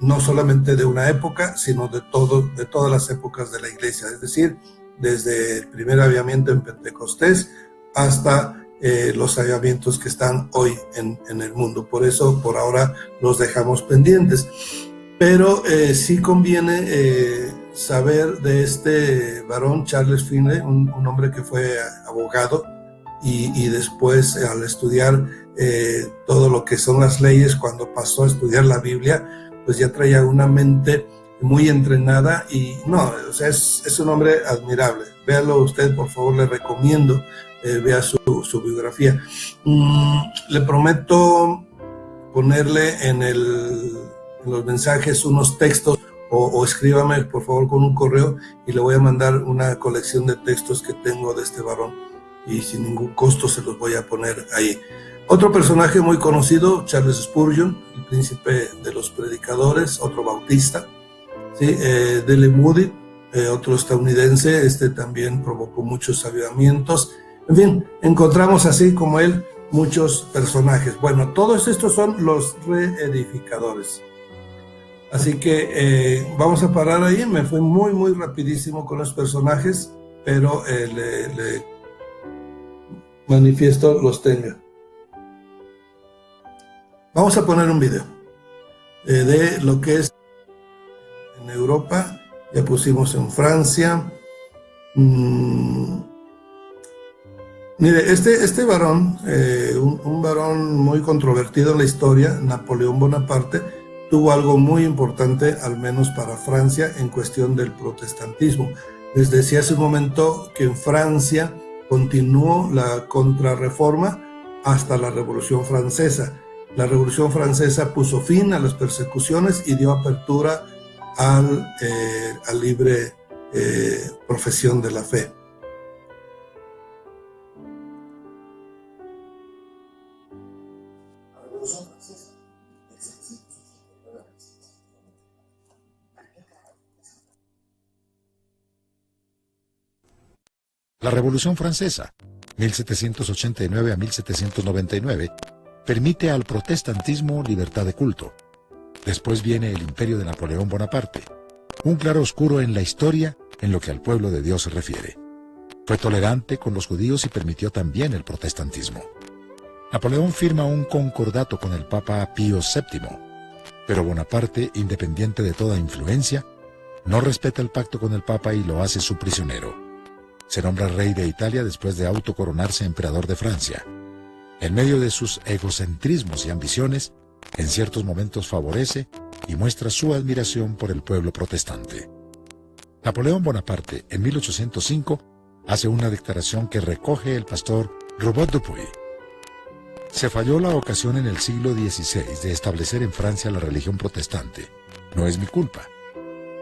no solamente de una época, sino de todas las épocas de la iglesia, es decir, desde el primer avivamiento en Pentecostés hasta los avivamientos que están hoy en el mundo. Por eso, por ahora, los dejamos pendientes. Pero sí conviene saber de este varón, Charles Finney, un hombre que fue abogado y después, al estudiar todo lo que son las leyes, cuando pasó a estudiar la Biblia, pues ya traía una mente muy entrenada y no, o sea, es un hombre admirable. Véalo usted, por favor, le recomiendo, vea su biografía. Le prometo ponerle en los mensajes unos textos, o escríbame por favor con un correo y le voy a mandar una colección de textos que tengo de este varón y sin ningún costo se los voy a poner ahí. Otro personaje muy conocido, Charles Spurgeon, el príncipe de los predicadores, otro bautista, ¿sí? D.L. Moody, otro estadounidense, también provocó muchos avivamientos. En fin, encontramos así como él muchos personajes. Bueno, todos estos son los reedificadores. Así que vamos a parar ahí. Me fui muy, muy rapidísimo con los personajes, pero le manifiesto los tenga. Vamos a poner un video de lo que es en Europa. Ya pusimos en Francia. Mire, este varón, un varón muy controvertido en la historia, Napoleón Bonaparte, tuvo algo muy importante, al menos para Francia, en cuestión del protestantismo. Les decía hace un momento que en Francia continuó la contrarreforma hasta la Revolución Francesa. La Revolución Francesa puso fin a las persecuciones y dio apertura a libre profesión de la fe. La Revolución Francesa, 1789 a 1799, permite al protestantismo libertad de culto. Después viene el imperio de Napoleón Bonaparte, un claro oscuro en la historia en lo que al pueblo de Dios se refiere. Fue tolerante con los judíos y permitió también el protestantismo. Napoleón firma un concordato con el Papa Pío VII, pero Bonaparte, independiente de toda influencia, no respeta el pacto con el Papa y lo hace su prisionero. Se nombra rey de Italia después de autocoronarse emperador de Francia. En medio de sus egocentrismos y ambiciones, en ciertos momentos favorece y muestra su admiración por el pueblo protestante. Napoleón Bonaparte, en 1805, hace una declaración que recoge el pastor Robert Dupuy. Se falló la ocasión en el siglo XVI de establecer en Francia la religión protestante. No es mi culpa.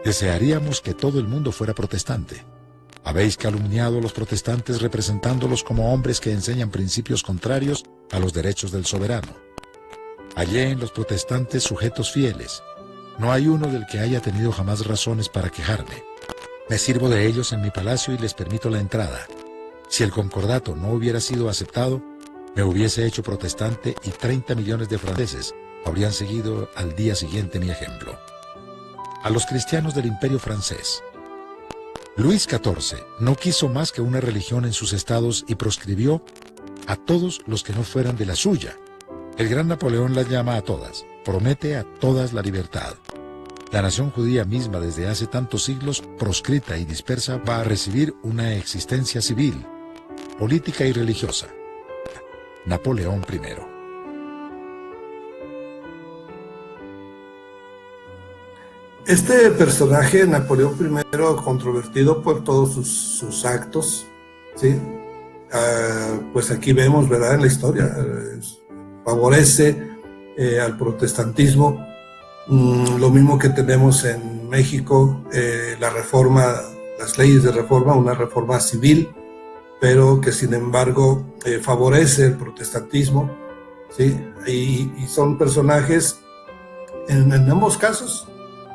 Desearíamos que todo el mundo fuera protestante. Habéis calumniado a los protestantes representándolos como hombres que enseñan principios contrarios a los derechos del soberano. Hallé en los protestantes sujetos fieles. No hay uno del que haya tenido jamás razones para quejarme. Me sirvo de ellos en mi palacio y les permito la entrada. Si el concordato no hubiera sido aceptado, me hubiese hecho protestante y 30 millones de franceses habrían seguido al día siguiente mi ejemplo. A los cristianos del Imperio francés. Luis XIV no quiso más que una religión en sus estados y proscribió a todos los que no fueran de la suya. El gran Napoleón las llama a todas, promete a todas la libertad. La nación judía misma desde hace tantos siglos, proscrita y dispersa, va a recibir una existencia civil, política y religiosa. Napoleón I. Este personaje, Napoleón I, controvertido por todos sus actos, ¿sí? Pues aquí vemos, ¿verdad?, en la historia, favorece al protestantismo, lo mismo que tenemos en México, la reforma, las leyes de reforma, una reforma civil, pero que sin embargo favorece el protestantismo, ¿sí? Y son personajes, en ambos casos,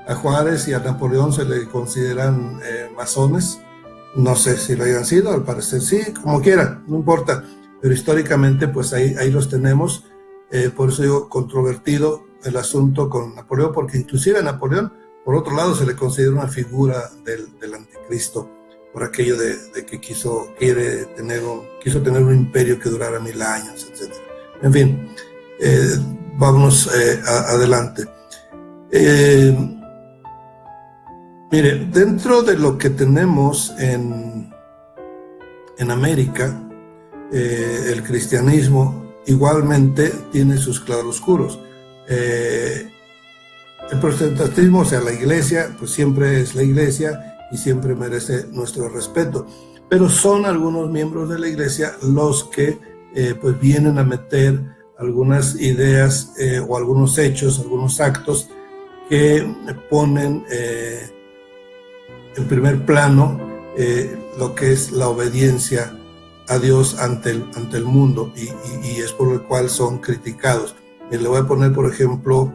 a Juárez y a Napoleón se le consideran masones. No sé si lo hayan sido, al parecer sí, como quieran, no importa, pero históricamente pues ahí los tenemos. Por eso digo controvertido el asunto con Napoleón, porque inclusive a Napoleón, por otro lado, se le considera una figura del anticristo, por aquello de que quiso tener un imperio que durara 1000 años, etc. En fin, vámonos adelante. Mire, dentro de lo que tenemos en América, el cristianismo igualmente tiene sus claroscuros. El protestantismo, o sea, la iglesia, pues siempre es la iglesia y siempre merece nuestro respeto. Pero son algunos miembros de la iglesia los que pues vienen a meter algunas ideas o algunos hechos, algunos actos que ponen en primer plano lo que es la obediencia a Dios ante el mundo y es por el cual son criticados. Le voy a poner, por ejemplo,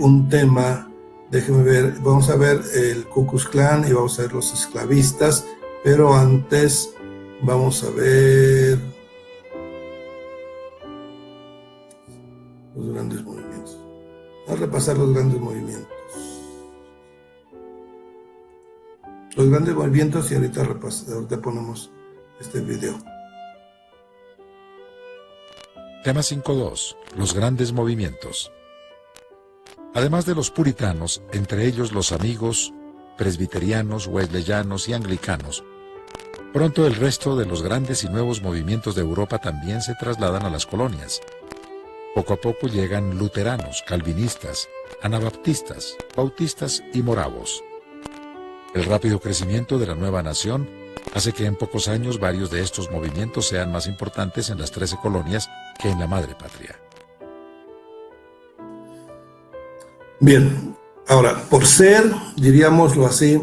un tema, déjenme ver, vamos a ver el Ku Klux Klan y vamos a ver los esclavistas, pero antes vamos a ver los grandes movimientos. Vamos a repasar los grandes movimientos. Los grandes movimientos y ahorita ponemos este video. Tema 5.2. Los grandes movimientos. Además de los puritanos, entre ellos los amigos, presbiterianos, wesleyanos y anglicanos, pronto el resto de los grandes y nuevos movimientos de Europa también se trasladan a las colonias. Poco a poco llegan luteranos, calvinistas, anabaptistas, bautistas y moravos. El rápido crecimiento de la nueva nación hace que en pocos años varios de estos movimientos sean más importantes en las 13 colonias que en la madre patria. Bien, ahora, por ser, diríamoslo así,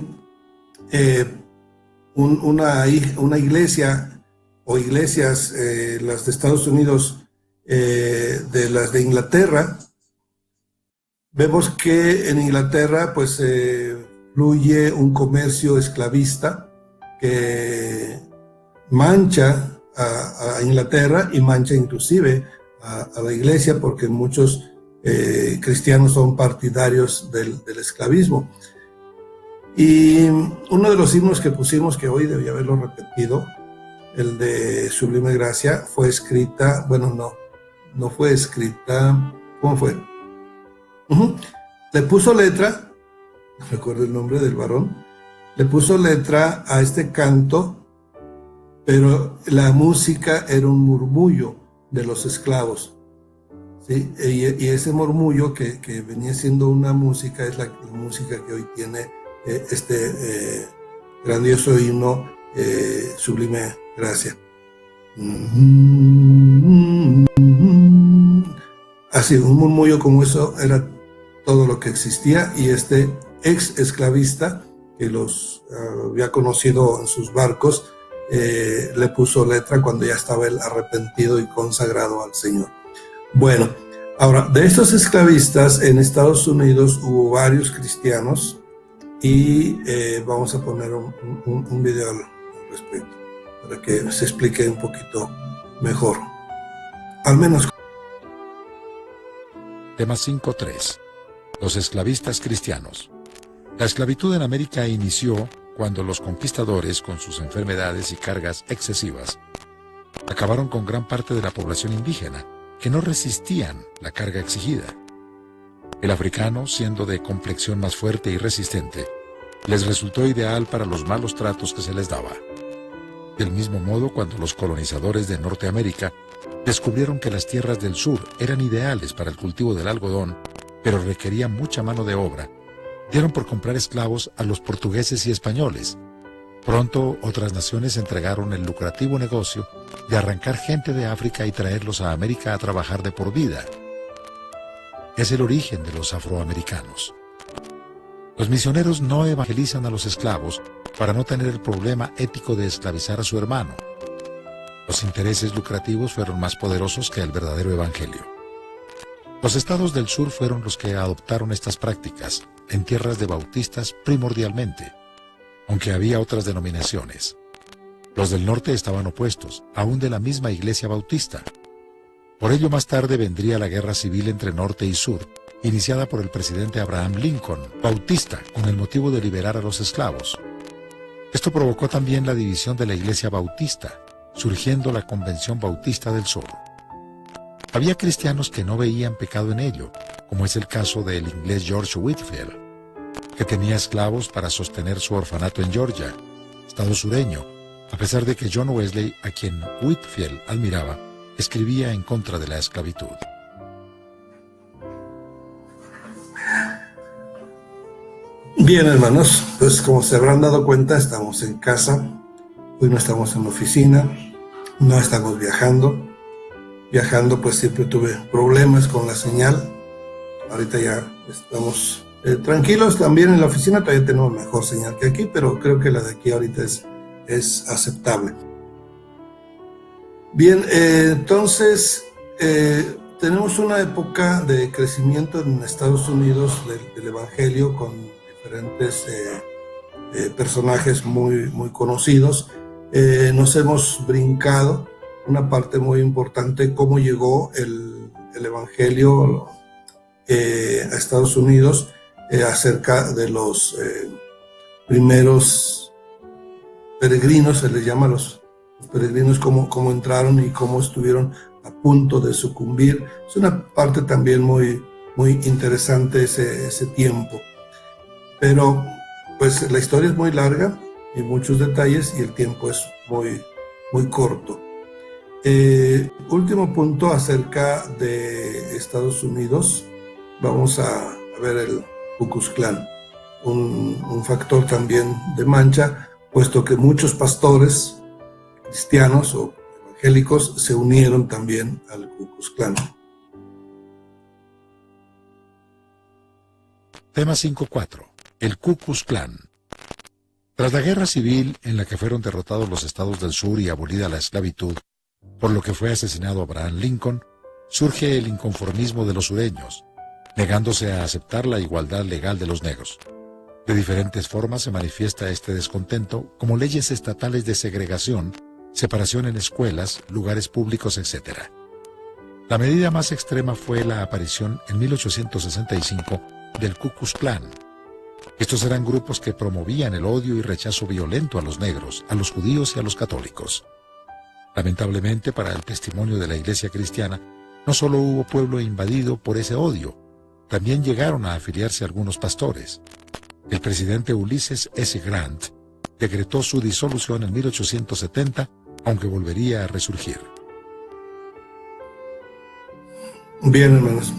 una iglesia o iglesias, las de Estados Unidos, de las de Inglaterra, vemos que en Inglaterra pues fluye un comercio esclavista que mancha a Inglaterra y mancha inclusive a la iglesia, porque muchos cristianos son partidarios del esclavismo. Y uno de los himnos que pusimos, que hoy debía haberlo repetido, el de Sublime Gracia, fue escrita, bueno, no fue escrita, ¿cómo fue? Le puso letra, no recuerdo el nombre del varón, le puso letra a este canto, pero la música era un murmullo de los esclavos. ¿Sí? Y ese murmullo que venía siendo una música es la música que hoy tiene este grandioso himno, Sublime Gracia. Así, un murmullo como eso era todo lo que existía, y este ex esclavista que los había conocido en sus barcos le puso letra cuando ya estaba él arrepentido y consagrado al Señor. Bueno, ahora, de estos esclavistas en Estados Unidos hubo varios cristianos, y vamos a poner un video al respecto para que se explique un poquito mejor, al menos. Tema 5.3. Los esclavistas cristianos. La esclavitud en América inició cuando los conquistadores, con sus enfermedades y cargas excesivas, acabaron con gran parte de la población indígena, que no resistían la carga exigida. El africano, siendo de complexión más fuerte y resistente, les resultó ideal para los malos tratos que se les daba. Del mismo modo, cuando los colonizadores de Norteamérica descubrieron que las tierras del sur eran ideales para el cultivo del algodón, pero requerían mucha mano de obra, dieron por comprar esclavos a los portugueses y españoles. Pronto, otras naciones entregaron el lucrativo negocio de arrancar gente de África y traerlos a América a trabajar de por vida. Es el origen de los afroamericanos. Los misioneros no evangelizan a los esclavos para no tener el problema ético de esclavizar a su hermano. Los intereses lucrativos fueron más poderosos que el verdadero evangelio. Los estados del sur fueron los que adoptaron estas prácticas, en tierras de bautistas primordialmente, aunque había otras denominaciones. Los del norte estaban opuestos, aún de la misma iglesia bautista. Por ello, más tarde vendría la guerra civil entre norte y sur, iniciada por el presidente Abraham Lincoln, bautista, con el motivo de liberar a los esclavos. Esto provocó también la división de la iglesia bautista, surgiendo la Convención Bautista del Sur. Había cristianos que no veían pecado en ello, como es el caso del inglés George Whitefield, que tenía esclavos para sostener su orfanato en Georgia, estado sureño, a pesar de que John Wesley, a quien Whitefield admiraba, escribía en contra de la esclavitud. Bien, hermanos, pues como se habrán dado cuenta, estamos en casa. Hoy no estamos en la oficina, no estamos viajando. Viajando, pues siempre tuve problemas con la señal. Ahorita ya estamos tranquilos. También en la oficina todavía tenemos mejor señal que aquí, pero creo que la de aquí ahorita es aceptable. Bien, entonces tenemos una época de crecimiento en Estados Unidos del Evangelio, con diferentes personajes muy conocidos. Nos hemos brincado una parte muy importante, cómo llegó el Evangelio a Estados Unidos, acerca de los primeros peregrinos, se les llama los peregrinos, cómo entraron y cómo estuvieron a punto de sucumbir. Es una parte también muy interesante ese tiempo. Pero pues la historia es muy larga y muchos detalles, y el tiempo es muy corto. Último punto acerca de Estados Unidos. Vamos a ver el Ku Klux Klan, un factor también de mancha, puesto que muchos pastores cristianos o evangélicos se unieron también al Ku Klux Klan. Tema 5.4. El Ku Klux Klan. Tras la guerra civil, en la que fueron derrotados los estados del sur y abolida la esclavitud, por lo que fue asesinado Abraham Lincoln, surge el inconformismo de los sureños, negándose a aceptar la igualdad legal de los negros. De diferentes formas se manifiesta este descontento, como leyes estatales de segregación, separación en escuelas, lugares públicos, etc. La medida más extrema fue la aparición en 1865 del Ku Klux Klan. Estos eran grupos que promovían el odio y rechazo violento a los negros, a los judíos y a los católicos. Lamentablemente, para el testimonio de la Iglesia cristiana, no solo hubo pueblo invadido por ese odio, también llegaron a afiliarse algunos pastores. El presidente Ulysses S. Grant decretó su disolución en 1870, aunque volvería a resurgir. Bien, hermanos.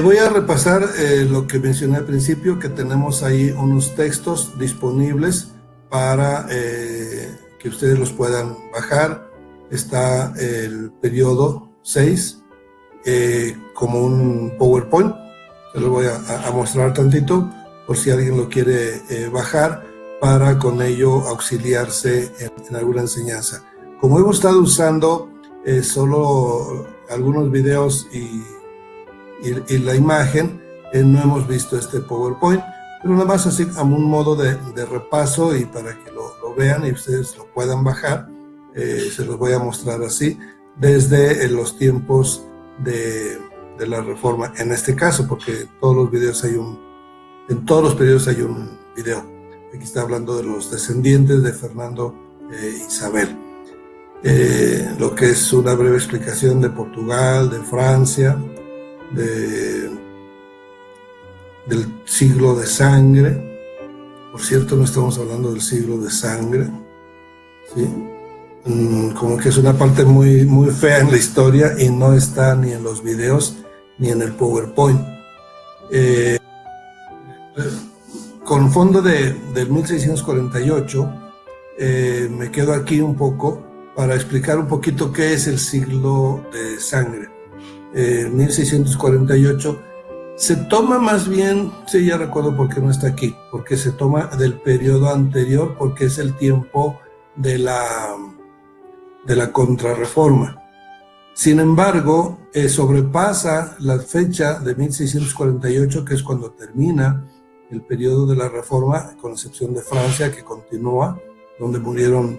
Voy a repasar lo que mencioné al principio, que tenemos ahí unos textos disponibles para que ustedes los puedan bajar. Está el periodo 6 como un PowerPoint. Se lo voy a mostrar tantito por si alguien lo quiere bajar para con ello auxiliarse en alguna enseñanza. Como hemos estado usando solo algunos videos y la imagen, no hemos visto este PowerPoint, pero nada más así a un modo de repaso y para que lo vean y ustedes lo puedan bajar, se los voy a mostrar así desde los tiempos de la Reforma, en este caso, porque en todos los videos en todos los periodos hay un video. Aquí está hablando de los descendientes de Fernando Isabel. Lo que es una breve explicación de Portugal, de Francia, del siglo de sangre. Por cierto, no estamos hablando del siglo de sangre, ¿sí? Como que es una parte muy, muy fea en la historia y no está ni en los videos ni en el PowerPoint. Con fondo del 1648, me quedo aquí un poco para explicar un poquito qué es el siglo de sangre. 1648 se toma más bien, sí, ya recuerdo por qué no está aquí, porque se toma del periodo anterior, porque es el tiempo de la Contrarreforma. Sin embargo, sobrepasa la fecha de 1648, que es cuando termina el periodo de la Reforma, con excepción de Francia, que continúa, donde murieron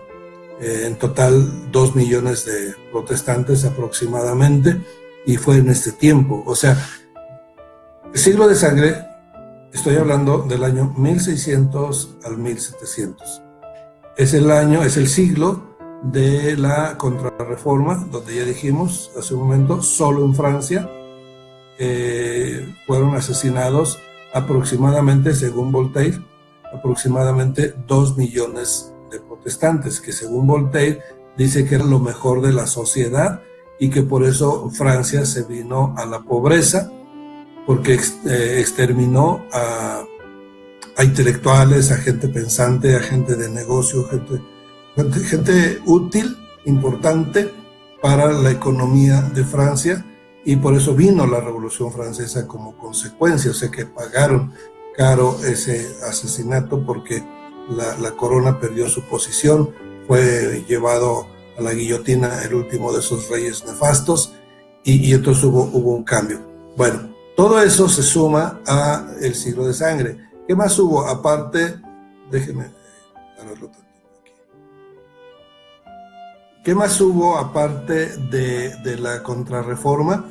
en total 2 millones de protestantes aproximadamente, y fue en este tiempo. O sea, el siglo de sangre, estoy hablando del año 1600 al 1700. Es el siglo de la Contrarreforma, donde ya dijimos hace un momento, solo en Francia fueron asesinados aproximadamente, según Voltaire, aproximadamente 2 millones de protestantes, que según Voltaire dice que era lo mejor de la sociedad y que por eso Francia se vino a la pobreza, porque exterminó a intelectuales, a gente pensante, a gente de negocio, gente útil, importante para la economía de Francia, y por eso vino la Revolución Francesa como consecuencia. O sea que pagaron caro ese asesinato, porque la corona perdió su posición, fue llevado a la guillotina el último de esos reyes nefastos, y entonces hubo un cambio. Bueno, todo eso se suma a el siglo de sangre. ¿Qué más hubo? Aparte, déjenme pararlo aquí. ¿Qué más hubo aparte de la Contrarreforma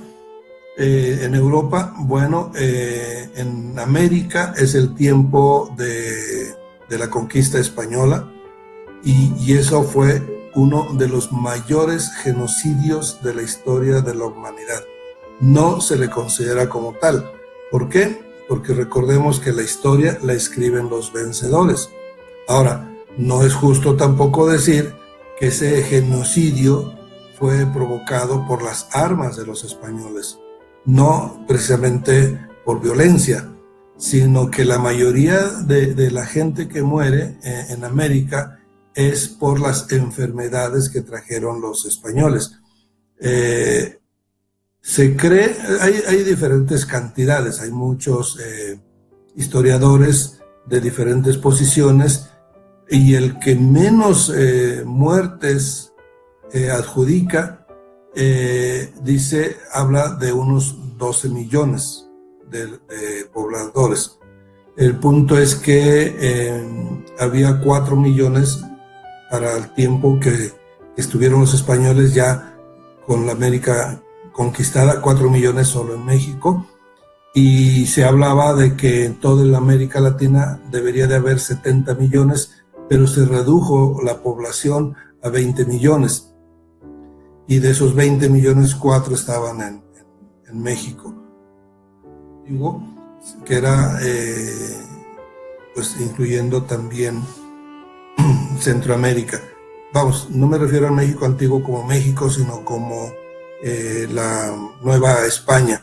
en Europa? Bueno, en América es el tiempo de la conquista española, y eso fue uno de los mayores genocidios de la historia de la humanidad. No se le considera como tal. ¿Por qué? Porque recordemos que la historia la escriben los vencedores. Ahora, no es justo tampoco decir que ese genocidio fue provocado por las armas de los españoles, no precisamente por violencia, sino que la mayoría de la gente que muere en América es por las enfermedades que trajeron los españoles. Se cree, hay diferentes cantidades, hay muchos historiadores de diferentes posiciones, y el que menos muertes adjudica, habla de unos 12 millones de pobladores. El punto es que había 4 millones para el tiempo que estuvieron los españoles ya con la América conquistada, 4 millones solo en México, y se hablaba de que en toda la América Latina debería de haber 70 millones, pero se redujo la población a 20 millones, y de esos 20 millones, 4 estaban en México. Digo, que era, pues incluyendo también Centroamérica. Vamos, no me refiero a México antiguo como México, sino como la Nueva España.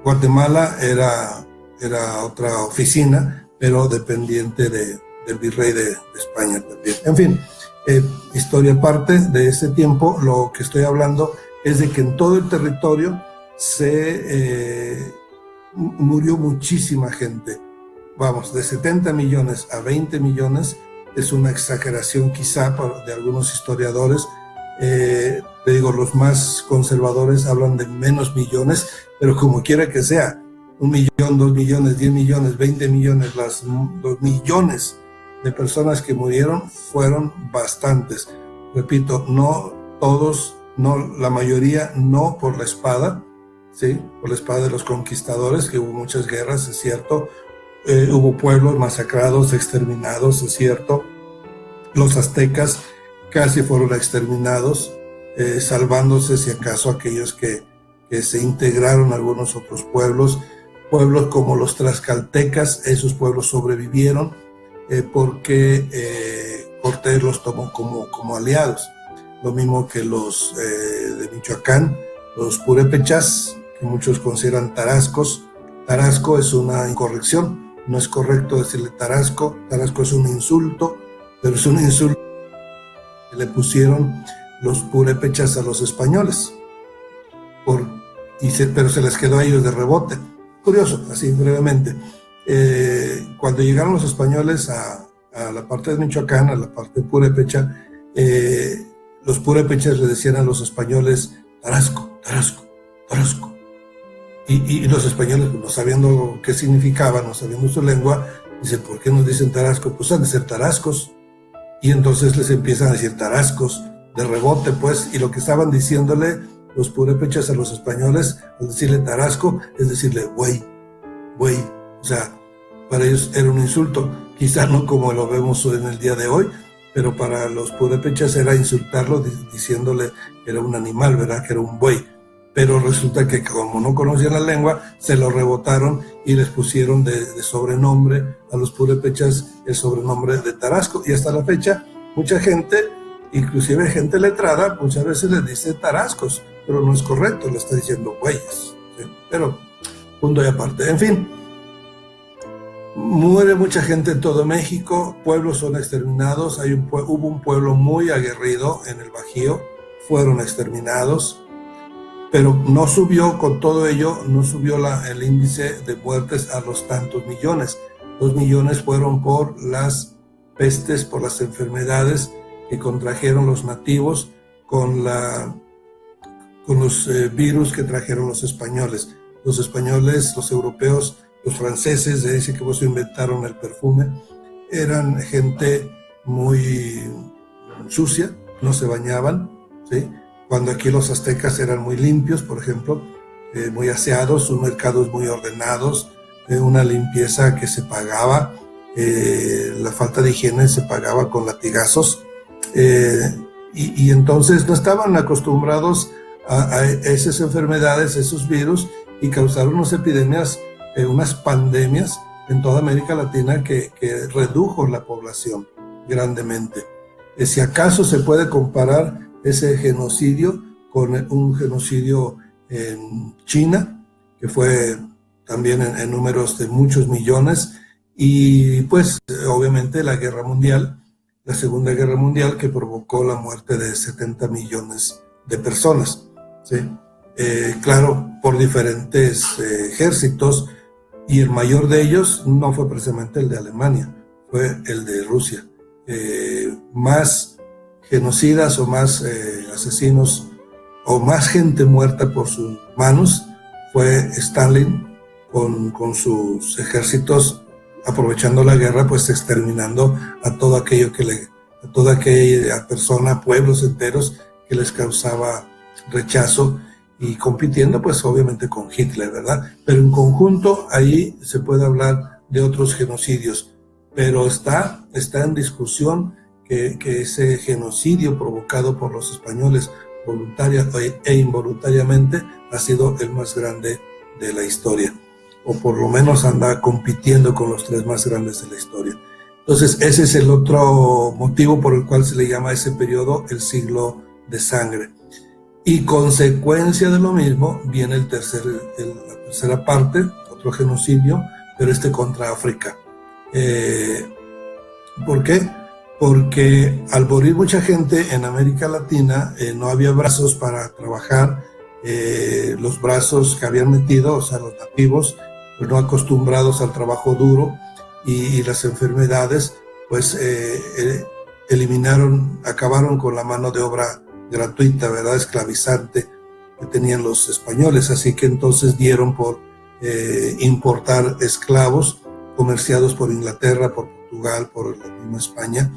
Guatemala era otra oficina, pero dependiente del virrey de España también. En fin, historia aparte de ese tiempo. Lo que estoy hablando es de que en todo el territorio murió muchísima gente. Vamos, de 70 millones a 20 millones es una exageración quizá de algunos historiadores. Te digo, los más conservadores hablan de menos millones, pero como quiera que sea, 1 millón, 2 millones, 10 millones, 20 millones, los millones de personas que murieron fueron bastantes. Repito, no todos, no la mayoría, no por la espada, ¿sí? Por la espada de los conquistadores, que hubo muchas guerras, es cierto. Hubo pueblos masacrados, exterminados, es cierto. Los aztecas casi fueron exterminados, salvándose si acaso aquellos que se integraron a algunos otros pueblos. Pueblos como los tlaxcaltecas, esos pueblos sobrevivieron porque Cortés los tomó como aliados. Lo mismo que los de Michoacán, los purépechas, que muchos consideran tarascos. Tarasco es una incorrección, no es correcto decirle Tarasco. Tarasco es un insulto, pero es un insulto que le pusieron los purépechas a los españoles, pero se les quedó a ellos de rebote. Curioso, así brevemente. Cuando llegaron los españoles a la parte de Michoacán, a la parte purépecha, los purépechas le decían a los españoles Tarasco, Tarasco, Tarasco. Y los españoles, no sabiendo qué significaba, no sabiendo su lengua, dicen, ¿por qué nos dicen Tarasco? Pues han de ser tarascos. Y entonces les empiezan a decir tarascos, de rebote pues, y lo que estaban diciéndole los purépechas a los españoles, al decirle Tarasco, es decirle güey, güey. O sea, para ellos era un insulto, quizás no como lo vemos en el día de hoy, pero para los purépechas era insultarlo diciéndole que era un animal, ¿verdad? Que era un buey. Pero resulta que como no conocían la lengua, se lo rebotaron y les pusieron de sobrenombre a los purépechas el sobrenombre de Tarasco. Y hasta la fecha, mucha gente, inclusive gente letrada, muchas veces les dice tarascos, pero no es correcto, le está diciendo güeyes, ¿sí? Pero punto y aparte. En fin, muere mucha gente en todo México, pueblos son exterminados. Hubo un pueblo muy aguerrido en el Bajío, fueron exterminados. Pero no subió, con todo ello, no subió el índice de muertes a los tantos millones. 2 millones fueron por las pestes, por las enfermedades que contrajeron los nativos con los virus que trajeron los españoles. Los españoles, los europeos, los franceses, de ese que vos inventaron el perfume, eran gente muy sucia, no se bañaban, ¿sí? Cuando aquí los aztecas eran muy limpios, por ejemplo, muy aseados, sus mercados muy ordenados, una limpieza que se pagaba, la falta de higiene se pagaba con latigazos, y entonces no estaban acostumbrados a esas enfermedades, esos virus, y causaron unas epidemias, unas pandemias en toda América Latina que redujo la población grandemente. Si acaso se puede comparar ese genocidio con un genocidio en China, que fue también en números de muchos millones, y pues obviamente la guerra mundial, la Segunda Guerra Mundial, que provocó la muerte de 70 millones de personas, ¿sí? Claro, por diferentes ejércitos, y el mayor de ellos no fue precisamente el de Alemania, fue el de Rusia. Más genocidas o más asesinos o más gente muerta por sus manos fue Stalin con sus ejércitos, aprovechando la guerra, pues exterminando a todo aquello a toda aquella persona, pueblos enteros que les causaba rechazo, y compitiendo pues obviamente con Hitler, ¿verdad? Pero en conjunto ahí se puede hablar de otros genocidios, pero está en discusión que ese genocidio provocado por los españoles voluntaria e involuntariamente ha sido el más grande de la historia, o por lo menos anda compitiendo con los 3 más grandes de la historia. Entonces ese es el otro motivo por el cual se le llama a ese periodo el siglo de sangre. Y consecuencia de lo mismo viene la tercera parte, otro genocidio, pero contra África. ¿Por qué? Porque al morir mucha gente en América Latina, no había brazos para trabajar, los brazos que habían metido, o sea, los nativos, pues no acostumbrados al trabajo duro, y las enfermedades, pues acabaron con la mano de obra gratuita, ¿verdad?, esclavizante que tenían los españoles. Así que entonces dieron por importar esclavos comerciados por Inglaterra, por Portugal, por la misma España,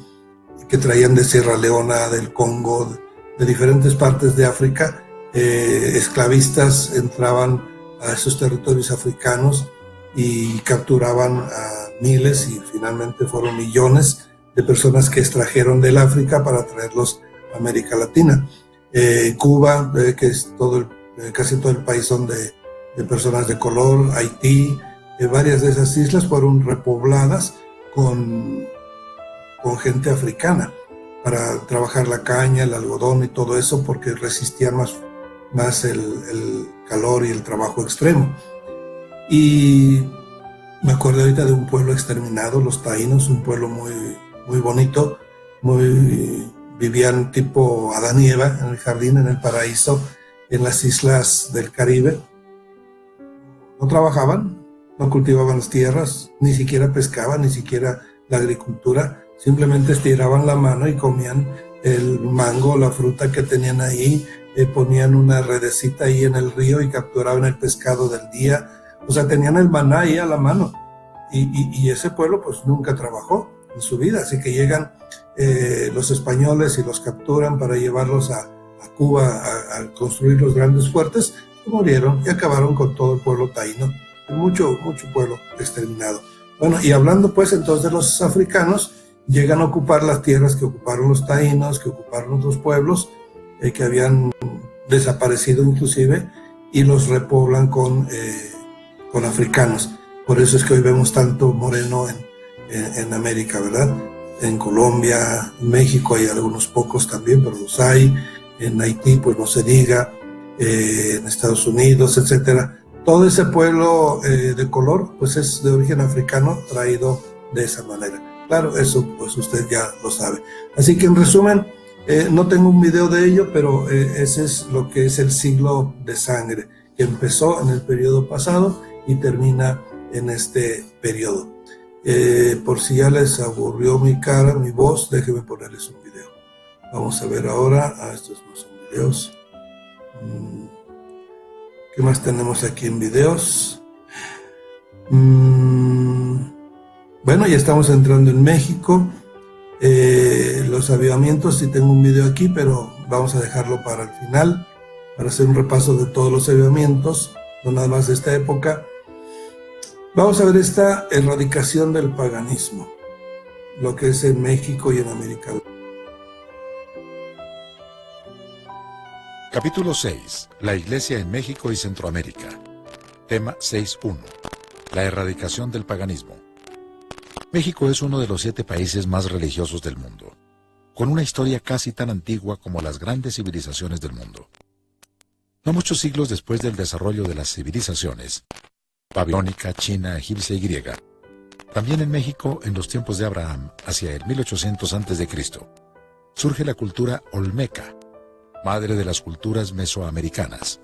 que traían de Sierra Leona, del Congo, de diferentes partes de África. Esclavistas entraban a esos territorios africanos y capturaban a miles, y finalmente fueron millones de personas que extrajeron del África para traerlos a América Latina. Cuba, que es casi todo el país son de personas de color. Haití, varias de esas islas fueron repobladas con gente africana para trabajar la caña, el algodón y todo eso, porque resistían más el calor y el trabajo extremo. Y me acuerdo ahorita de un pueblo exterminado, los taínos, un pueblo muy bonito, vivían tipo Adán y Eva en el jardín, en el paraíso, en las islas del Caribe. No trabajaban, no cultivaban las tierras, ni siquiera pescaban, ni siquiera la agricultura, simplemente estiraban la mano y comían el mango, la fruta que tenían ahí, ponían una redecita ahí en el río y capturaban el pescado del día. O sea, tenían el maná ahí a la mano, y ese pueblo pues nunca trabajó en su vida. Así que llegan los españoles y los capturan para llevarlos a Cuba a construir los grandes fuertes, y murieron y acabaron con todo el pueblo taíno, mucho pueblo exterminado. Bueno, y hablando pues entonces de los africanos, llegan a ocupar las tierras que ocuparon los taínos, que ocuparon otros pueblos que habían desaparecido inclusive, y los repoblan con africanos. Por eso es que hoy vemos tanto moreno en América, ¿verdad? En Colombia, en México hay algunos pocos también, pero los hay. En Haití, pues no se diga, en Estados Unidos, etcétera. Todo ese pueblo de color, pues es de origen africano, traído de esa manera. Claro, eso pues usted ya lo sabe. Así que en resumen, no tengo un video de ello, pero ese es lo que es el siglo de sangre, que empezó en el periodo pasado y termina en este periodo. Por si ya les aburrió mi cara, mi voz, déjenme ponerles un video. Vamos a ver ahora. Estos no son videos. ¿Qué más tenemos aquí en videos? Bueno, ya estamos entrando en México. Los avivamientos, sí tengo un video aquí, pero vamos a dejarlo para el final, para hacer un repaso de todos los avivamientos, no nada más de esta época. Vamos a ver esta erradicación del paganismo, lo que es en México y en América. Capítulo 6. La Iglesia en México y Centroamérica. Tema 6.1. La erradicación del paganismo. México es uno de los 7 países más religiosos del mundo, con una historia casi tan antigua como las grandes civilizaciones del mundo. No muchos siglos después del desarrollo de las civilizaciones, babilónica, china, egipcia y griega, también en México, en los tiempos de Abraham, hacia el 1800 a.C., surge la cultura olmeca, madre de las culturas mesoamericanas.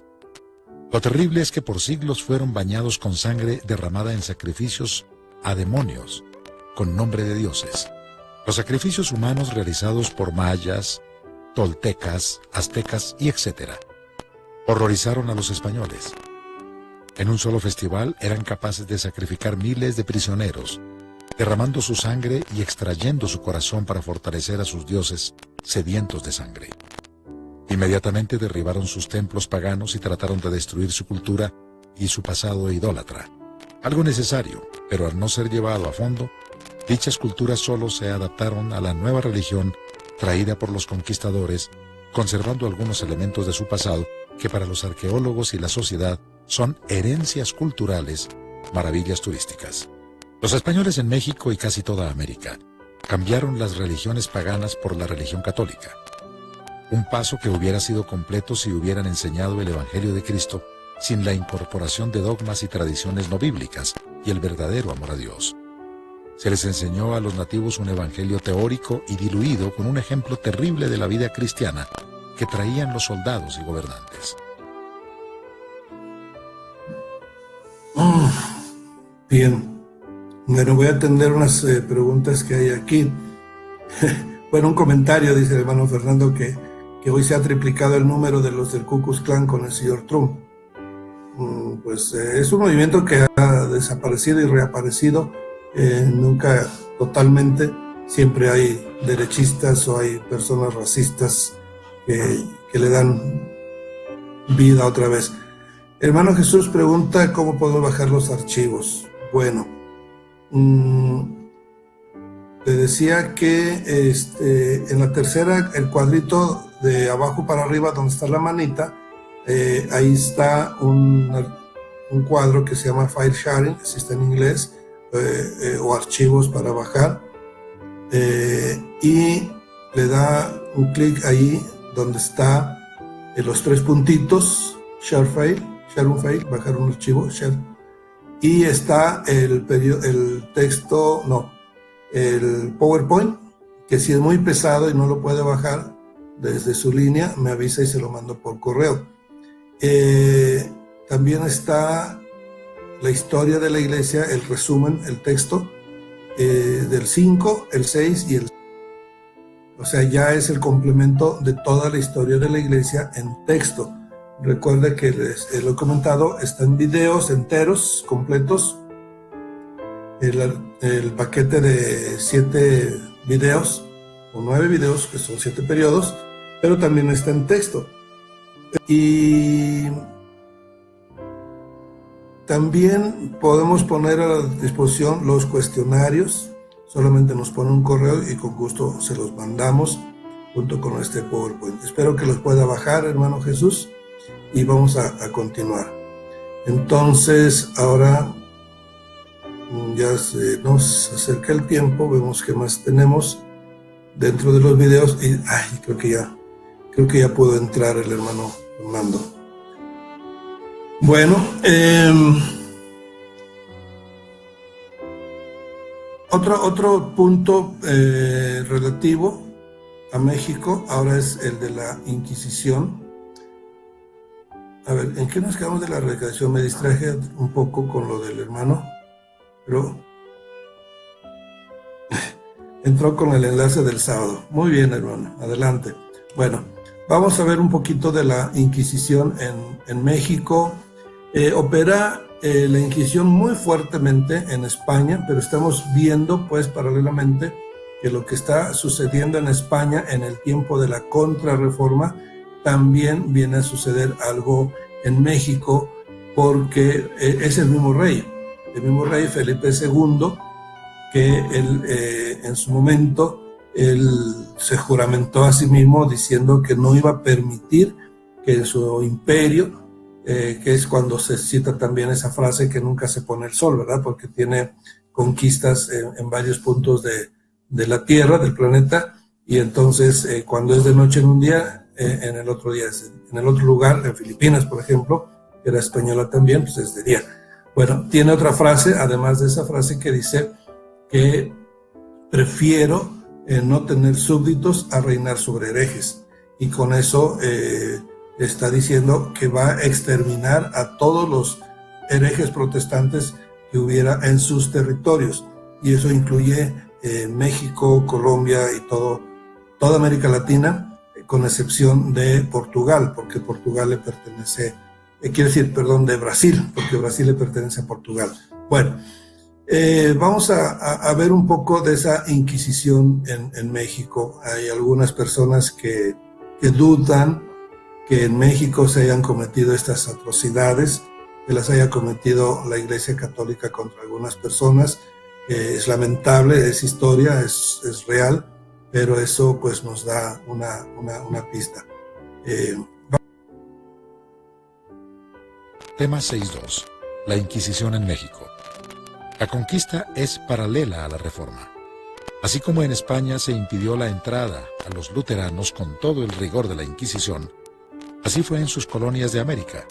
Lo terrible es que por siglos fueron bañados con sangre derramada en sacrificios a demonios, con nombre de dioses. Los sacrificios humanos realizados por mayas, toltecas, aztecas y etc. horrorizaron a los españoles. En un solo festival eran capaces de sacrificar miles de prisioneros, derramando su sangre y extrayendo su corazón para fortalecer a sus dioses sedientos de sangre. Inmediatamente derribaron sus templos paganos y trataron de destruir su cultura y su pasado idólatra. Algo necesario, pero al no ser llevado a fondo, dichas culturas solo se adaptaron a la nueva religión traída por los conquistadores, conservando algunos elementos de su pasado que para los arqueólogos y la sociedad son herencias culturales, maravillas turísticas. Los españoles en México y casi toda América cambiaron las religiones paganas por la religión católica. un paso que hubiera sido completo si hubieran enseñado el Evangelio de Cristo sin la incorporación de dogmas y tradiciones no bíblicas y el verdadero amor a Dios. Se les enseñó a los nativos un evangelio teórico y diluido con un ejemplo terrible de la vida cristiana que traían los soldados y gobernantes. Bien. Bueno, voy a atender unas preguntas que hay aquí. Bueno, un comentario, dice el hermano Fernando, que hoy se ha triplicado el número de los del Ku Klux Klan con el señor Trump. Pues es un movimiento que ha desaparecido y reaparecido, nunca totalmente. Siempre hay derechistas o hay personas racistas que le dan vida otra vez. Hermano Jesús pregunta cómo podemos bajar los archivos. Bueno, le decía que en la tercera, el cuadrito de abajo para arriba donde está la manita, ahí está un cuadro que se llama File Sharing, así está en inglés, o archivos para bajar, y le da un clic ahí donde está los tres puntitos, Share File, Share un file, bajar un archivo, Share, y está el texto, no, el PowerPoint, que si es muy pesado y no lo puede bajar desde su línea, me avisa y se lo mando por correo. También está la historia de la iglesia, el resumen, el texto, del 5, el 6 y el 7. O sea, ya es el complemento de toda la historia de la iglesia en texto. Recuerde que lo he comentado, está en videos enteros, completos, el paquete de 7 videos, o 9 videos, que son 7 periodos, pero también está en texto. Y también podemos poner a la disposición los cuestionarios, solamente nos pone un correo y con gusto se los mandamos junto con este PowerPoint. Espero que los pueda bajar, hermano Jesús, y vamos a continuar. Entonces, ahora ya se nos acerca el tiempo, vemos qué más tenemos dentro de los videos y creo que ya pudo entrar el hermano Fernando. Bueno, otro punto relativo a México ahora es el de la Inquisición. A ver, ¿en qué nos quedamos de la recreación? Me distraje un poco con lo del hermano, pero entró con el enlace del sábado. Muy bien, hermano, adelante. Bueno, vamos a ver un poquito de la Inquisición en México. Opera la Inquisición muy fuertemente en España, pero estamos viendo, pues, paralelamente, que lo que está sucediendo en España en el tiempo de la Contrarreforma también viene a suceder algo en México, porque es el mismo rey Felipe II, que él, en su momento, él se juramentó a sí mismo diciendo que no iba a permitir que en su imperio, que es cuando se cita también esa frase que nunca se pone el sol, ¿verdad? Porque tiene conquistas en varios puntos de la Tierra, del planeta, y entonces cuando es de noche en un día, en el otro día, en el otro lugar, en Filipinas, por ejemplo, que era española también, pues es de día. Bueno, tiene otra frase, además de esa frase, que dice que prefiero no tener súbditos a reinar sobre herejes. Y con eso está diciendo que va a exterminar a todos los herejes protestantes que hubiera en sus territorios. Y eso incluye México, Colombia y toda América Latina, con excepción de Portugal, porque Portugal le pertenece, de Brasil, porque Brasil le pertenece a Portugal. Bueno, vamos a ver un poco de esa Inquisición en México. Hay algunas personas que dudan que en México se hayan cometido estas atrocidades, que las haya cometido la Iglesia Católica contra algunas personas. Es lamentable, es historia, es real, pero eso pues nos da una pista. Tema 6.2. La Inquisición en México. La conquista es paralela a la reforma. Así como en España se impidió la entrada a los luteranos con todo el rigor de la Inquisición, así fue en sus colonias de América.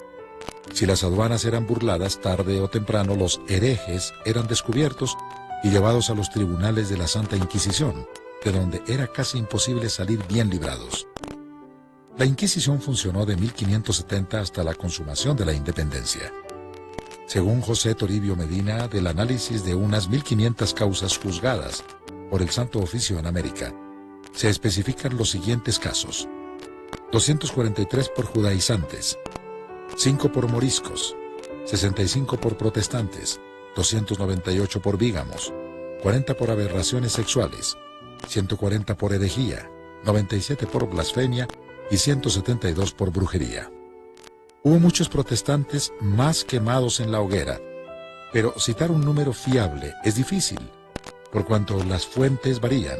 Si las aduanas eran burladas, tarde o temprano los herejes eran descubiertos y llevados a los tribunales de la Santa Inquisición, de donde era casi imposible salir bien librados. La Inquisición funcionó de 1570 hasta la consumación de la independencia. Según José Toribio Medina, del análisis de unas 1500 causas juzgadas por el Santo Oficio en América, se especifican los siguientes casos: 243 por judaizantes, 5 por moriscos, 65 por protestantes, 298 por bígamos, 40 por aberraciones sexuales, 140 por herejía, 97 por blasfemia y 172 por brujería. Hubo muchos protestantes más quemados en la hoguera, pero citar un número fiable es difícil, por cuanto las fuentes varían.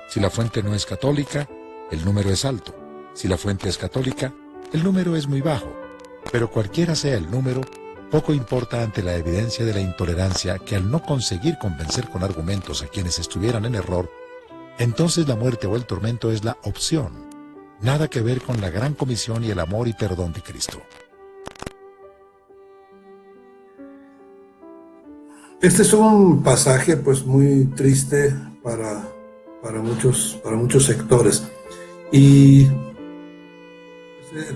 Si la fuente no es católica, el número es alto. Si la fuente es católica, el número es muy bajo. Pero cualquiera sea el número, poco importa ante la evidencia de la intolerancia que al no conseguir convencer con argumentos a quienes estuvieran en error, entonces la muerte o el tormento es la opción. Nada que ver con la gran comisión y el amor y perdón de Cristo. Este es un pasaje pues muy triste para muchos sectores. Y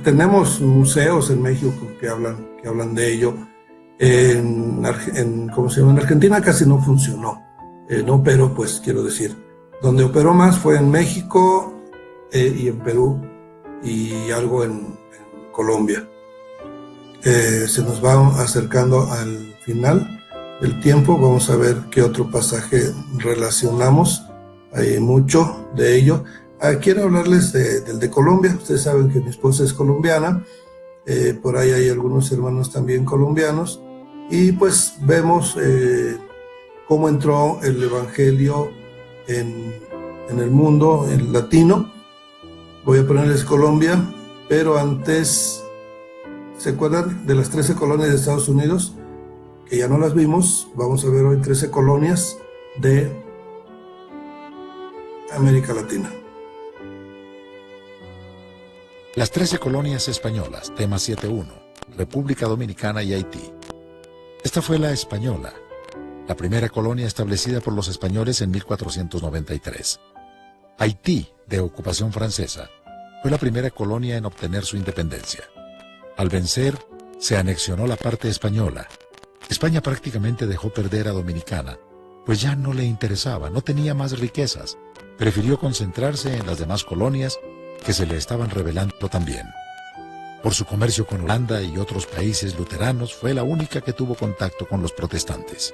tenemos museos en México que hablan de ello. En Argentina casi no funcionó, no operó, pues quiero decir. Donde operó más fue en México y en Perú y algo en Colombia. Se nos va acercando al final del tiempo. Vamos a ver qué otro pasaje relacionamos. Hay mucho de ello. Quiero hablarles del de Colombia. Ustedes saben que mi esposa es colombiana. Por ahí hay algunos hermanos también colombianos. Y pues vemos cómo entró el evangelio en el mundo, en latino. Voy a ponerles Colombia, pero antes, ¿se acuerdan de las 13 colonias de Estados Unidos? Que ya no las vimos. Vamos a ver hoy 13 colonias de América Latina. Las 13 colonias españolas, tema 7.1, República Dominicana y Haití. Esta fue la española, la primera colonia establecida por los españoles en 1493. Haití, de ocupación francesa, fue la primera colonia en obtener su independencia. Al vencer, se anexionó la parte española. España prácticamente dejó perder a Dominicana, pues ya no le interesaba, no tenía más riquezas. Prefirió concentrarse en las demás colonias que se le estaban rebelando también. Por su comercio con Holanda y otros países luteranos, fue la única que tuvo contacto con los protestantes.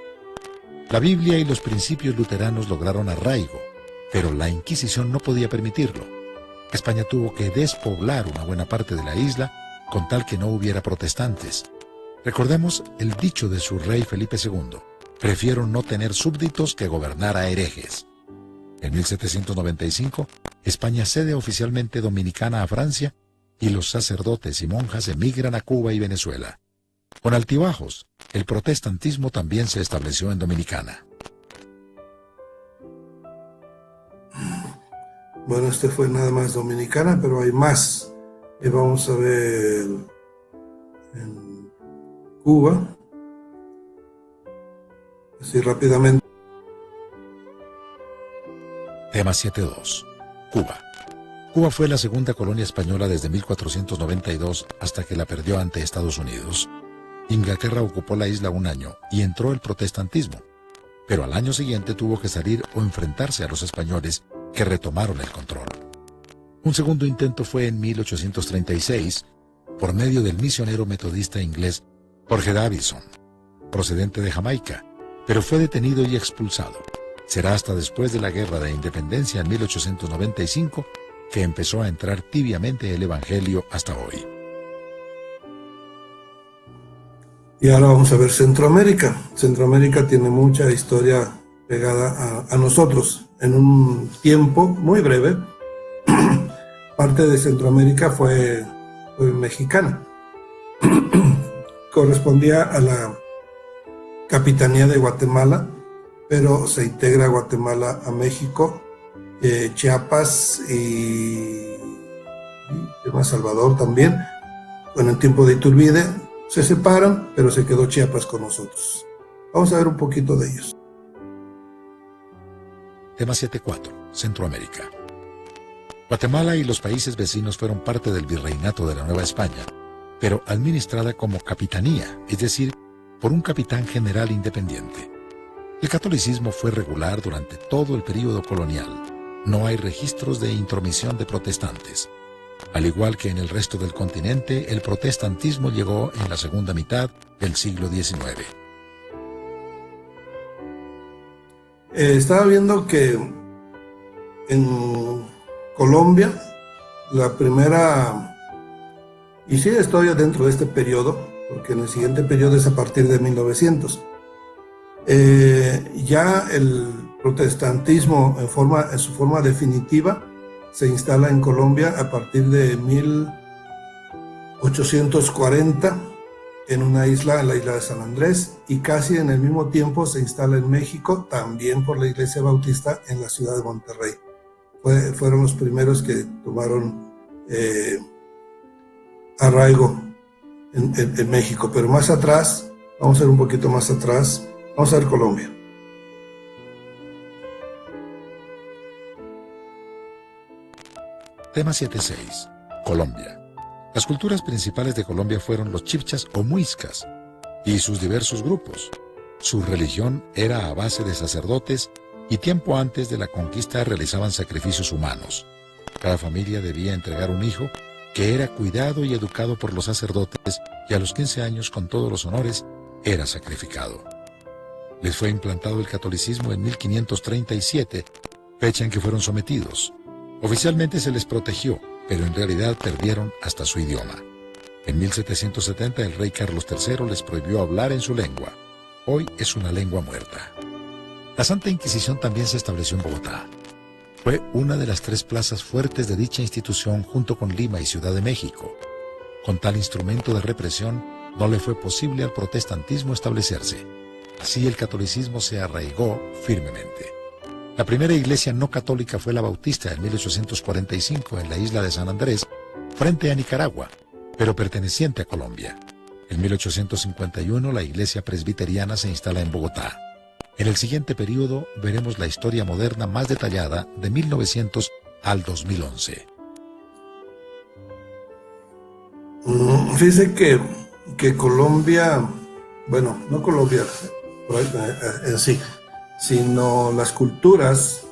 La Biblia y los principios luteranos lograron arraigo, pero la Inquisición no podía permitirlo. España tuvo que despoblar una buena parte de la isla con tal que no hubiera protestantes. Recordemos el dicho de su rey Felipe II: prefiero no tener súbditos que gobernar a herejes. En 1795, España cede oficialmente Dominicana a Francia y los sacerdotes y monjas emigran a Cuba y Venezuela. Con altibajos, el protestantismo también se estableció en Dominicana. Bueno, este fue nada más Dominicana, pero hay más. Vamos a ver en Cuba, así rápidamente. Tema 7.2. Cuba. Cuba fue la segunda colonia española desde 1492 hasta que la perdió ante Estados Unidos. Inglaterra ocupó la isla un año y entró el protestantismo, pero al año siguiente tuvo que salir o enfrentarse a los españoles que retomaron el control. Un segundo intento fue en 1836 por medio del misionero metodista inglés Jorge Davison, procedente de Jamaica, pero fue detenido y expulsado. Será hasta después de la Guerra de Independencia en 1895 que empezó a entrar tibiamente el Evangelio hasta hoy. Y ahora vamos a ver Centroamérica. Centroamérica tiene mucha historia pegada a nosotros. En un tiempo muy breve, parte de Centroamérica fue mexicana. Correspondía a la capitanía de Guatemala pero se integra Guatemala a México, Chiapas y Salvador también. En el tiempo de Iturbide se separan, pero se quedó Chiapas con nosotros. Vamos a ver un poquito de ellos. Tema 7.4. Centroamérica. Guatemala y los países vecinos fueron parte del virreinato de la Nueva España, pero administrada como capitanía, es decir, por un capitán general independiente. El catolicismo fue regular durante todo el período colonial. No hay registros de intromisión de protestantes. Al igual que en el resto del continente, el protestantismo llegó en la segunda mitad del siglo XIX. Estaba viendo que en Colombia, la primera, y sí estoy dentro de este periodo, porque en el siguiente periodo es a partir de 1900, ya el protestantismo en su forma definitiva se instala en Colombia a partir de 1840 en una isla, en la isla de San Andrés, y casi en el mismo tiempo se instala en México, también por la Iglesia Bautista, en la ciudad de Monterrey. Fueron los primeros que tomaron arraigo en México, pero más atrás, vamos a ver un poquito más atrás, vamos a ver Colombia. Tema 7.6. Colombia. Las culturas principales de Colombia fueron los chibchas o muiscas y sus diversos grupos. Su religión era a base de sacerdotes y tiempo antes de la conquista realizaban sacrificios humanos. Cada familia debía entregar un hijo que era cuidado y educado por los sacerdotes y a los 15 años, con todos los honores, era sacrificado. Les fue implantado el catolicismo en 1537, fecha en que fueron sometidos. Oficialmente se les protegió, pero en realidad perdieron hasta su idioma. En 1770 el rey Carlos III les prohibió hablar en su lengua. Hoy es una lengua muerta. La Santa Inquisición también se estableció en Bogotá. Fue una de las 3 plazas fuertes de dicha institución junto con Lima y Ciudad de México. Con tal instrumento de represión no le fue posible al protestantismo establecerse. Así el catolicismo se arraigó firmemente. La primera iglesia no católica fue la Bautista en 1845 en la isla de San Andrés, frente a Nicaragua, pero perteneciente a Colombia. En 1851 la iglesia presbiteriana se instala en Bogotá. En el siguiente periodo veremos la historia moderna más detallada de 1900 al 2011. Fíjese que Colombia, bueno, no Colombia en sí, sino las culturas,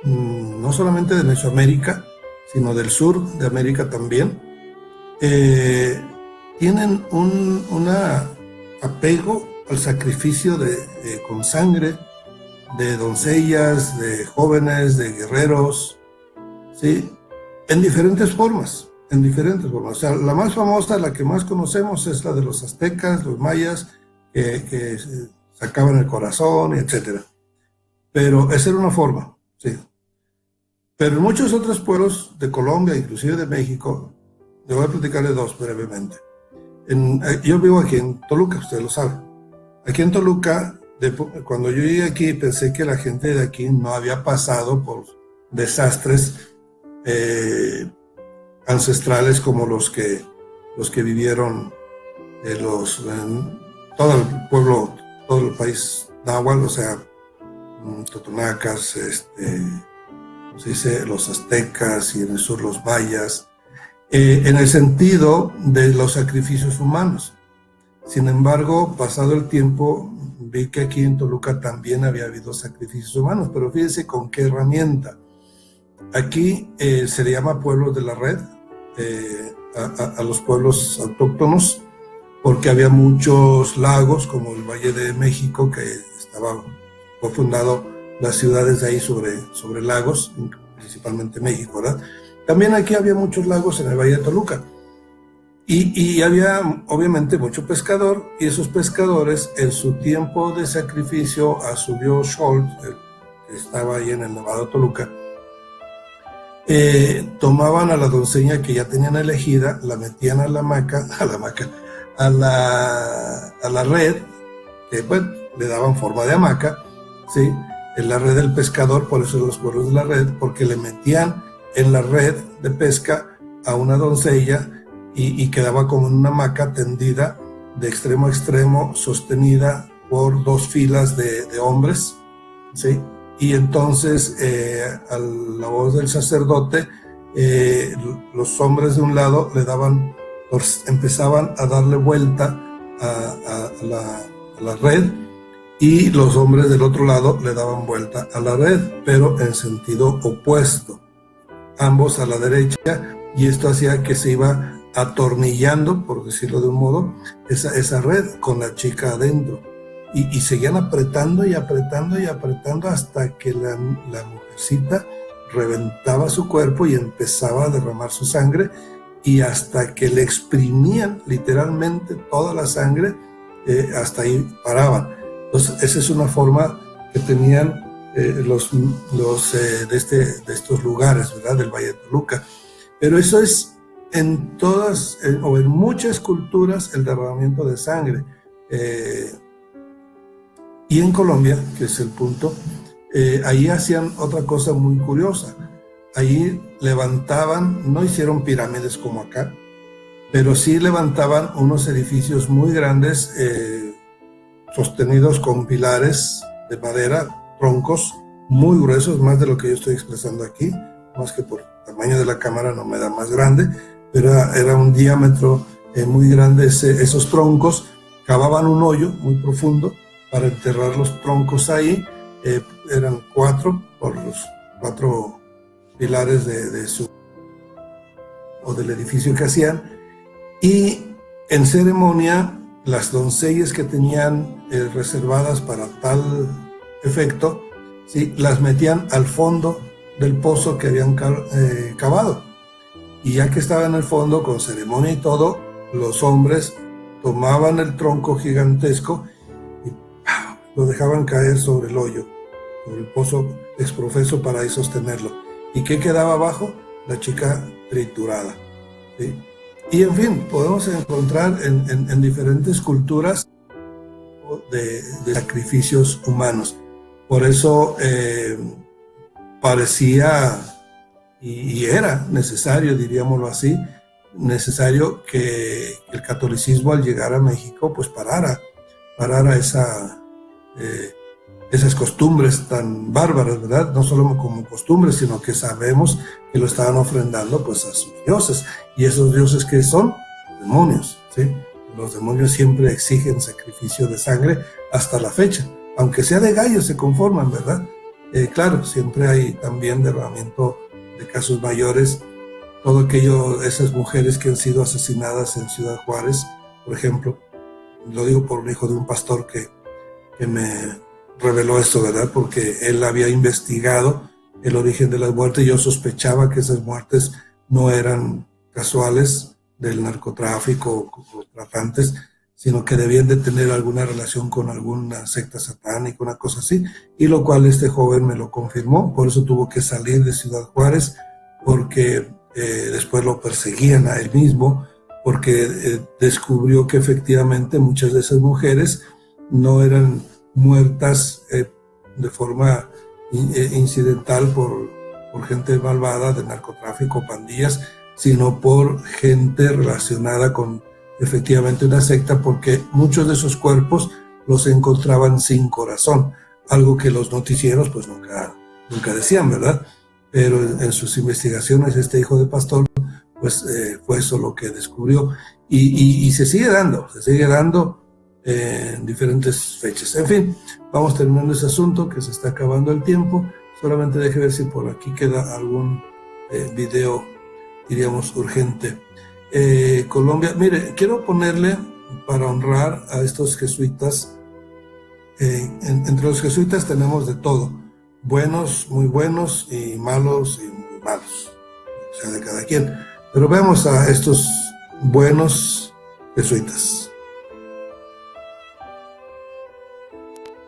no solamente de Mesoamérica, sino del sur de América también, tienen un apego al sacrificio con sangre, de doncellas, de jóvenes, de guerreros, ¿sí? En diferentes formas. O sea, la más famosa, la que más conocemos, es la de los aztecas, los mayas, que sacaban el corazón, etc. Pero esa era una forma, sí. Pero en muchos otros pueblos de Colombia, inclusive de México, le voy a platicar de 2 brevemente. Yo vivo aquí en Toluca, ustedes lo saben. Aquí en Toluca, cuando yo llegué aquí, pensé que la gente de aquí no había pasado por desastres ancestrales como los que vivieron todo el pueblo, todo el país náhuatl, o sea, totonacas, ¿cómo se dice? Los aztecas, y en el sur los mayas, en el sentido de los sacrificios humanos. Sin embargo, pasado el tiempo, vi que aquí en Toluca también había habido sacrificios humanos, pero fíjense con qué herramienta. Aquí se le llama pueblos de la red a los pueblos autóctonos, porque había muchos lagos, como el Valle de México, que fue fundado las ciudades de ahí sobre lagos, principalmente México, ¿verdad? También aquí había muchos lagos en el Valle de Toluca. Y había obviamente mucho pescador, y esos pescadores en su tiempo de sacrificio a su dios Xolt, que estaba ahí en el Nevado Toluca, tomaban a la doncella que ya tenían elegida, la metían a la red, que bueno, le daban forma de hamaca, ¿sí? En la red del pescador, por eso los cuernos de la red, porque le metían en la red de pesca a una doncella y quedaba como en una hamaca tendida de extremo a extremo, sostenida por 2 filas de hombres, ¿sí? Y entonces a la voz del sacerdote, los hombres de un lado le daban, empezaban a darle vuelta a la red, y los hombres del otro lado le daban vuelta a la red, pero en sentido opuesto, ambos a la derecha, y esto hacía que se iba atornillando, por decirlo de un modo, esa red con la chica adentro, y seguían apretando y apretando y apretando hasta que la mujercita reventaba su cuerpo y empezaba a derramar su sangre, y hasta que le exprimían literalmente toda la sangre, hasta ahí paraban. Entonces, esa es una forma que tenían los de estos lugares, ¿verdad? Del Valle de Toluca. Pero eso es en todas, o en muchas culturas, el derramamiento de sangre. Y en Colombia, que es el punto, ahí hacían otra cosa muy curiosa. Ahí levantaban, no hicieron pirámides como acá, pero sí levantaban unos edificios muy grandes, sostenidos con pilares de madera, troncos muy gruesos, más de lo que yo estoy expresando aquí, más que por el tamaño de la cámara no me da más grande, pero era un diámetro muy grande esos troncos. Cavaban un hoyo muy profundo para enterrar los troncos ahí, eran 4 por los 4 pilares del edificio que hacían, y en ceremonia las doncellas que tenían reservadas para tal efecto, ¿sí? Las metían al fondo del pozo que habían cavado, y ya que estaba en el fondo, con ceremonia y todo, los hombres tomaban el tronco gigantesco y ¡pau!, lo dejaban caer sobre el hoyo, sobre el pozo exprofeso, para ahí sostenerlo. ¿Y qué quedaba abajo? La chica triturada, ¿sí? Y en fin, podemos encontrar en diferentes culturas de sacrificios humanos. Por eso parecía y era necesario, diríamoslo así, necesario que el catolicismo, al llegar a México, pues parara esas costumbres tan bárbaras, ¿verdad? No solo como costumbres, sino que sabemos que lo estaban ofrendando pues a sus dioses. ¿Y esos dioses qué son? Demonios, ¿sí? Los demonios siempre exigen sacrificio de sangre hasta la fecha. Aunque sea de gallos, se conforman, ¿verdad? Claro, siempre hay también derramamiento de casos mayores. Todo aquello, esas mujeres que han sido asesinadas en Ciudad Juárez, por ejemplo, lo digo por un hijo de un pastor que me reveló esto, ¿verdad? Porque él había investigado el origen de las muertes. Yo sospechaba que esas muertes no eran casuales del narcotráfico o tratantes, sino que debían de tener alguna relación con alguna secta satánica, una cosa así, y lo cual este joven me lo confirmó. Por eso tuvo que salir de Ciudad Juárez, porque después lo perseguían a él mismo, porque descubrió que efectivamente muchas de esas mujeres no eran muertas de forma incidental por gente malvada de narcotráfico, pandillas, sino por gente relacionada con efectivamente una secta, porque muchos de esos cuerpos los encontraban sin corazón, algo que los noticieros pues nunca decían, ¿verdad? Pero en sus investigaciones este hijo de pastor pues fue eso lo que descubrió, y se sigue dando en diferentes fechas. En fin, vamos terminando ese asunto, que se está acabando el tiempo. Solamente deje ver si por aquí queda algún video, diríamos, urgente. Colombia, mire, quiero ponerle, para honrar a estos jesuitas, entre los jesuitas tenemos de todo, buenos, muy buenos, y malos y muy malos, o sea, de cada quien. Pero veamos a estos buenos jesuitas.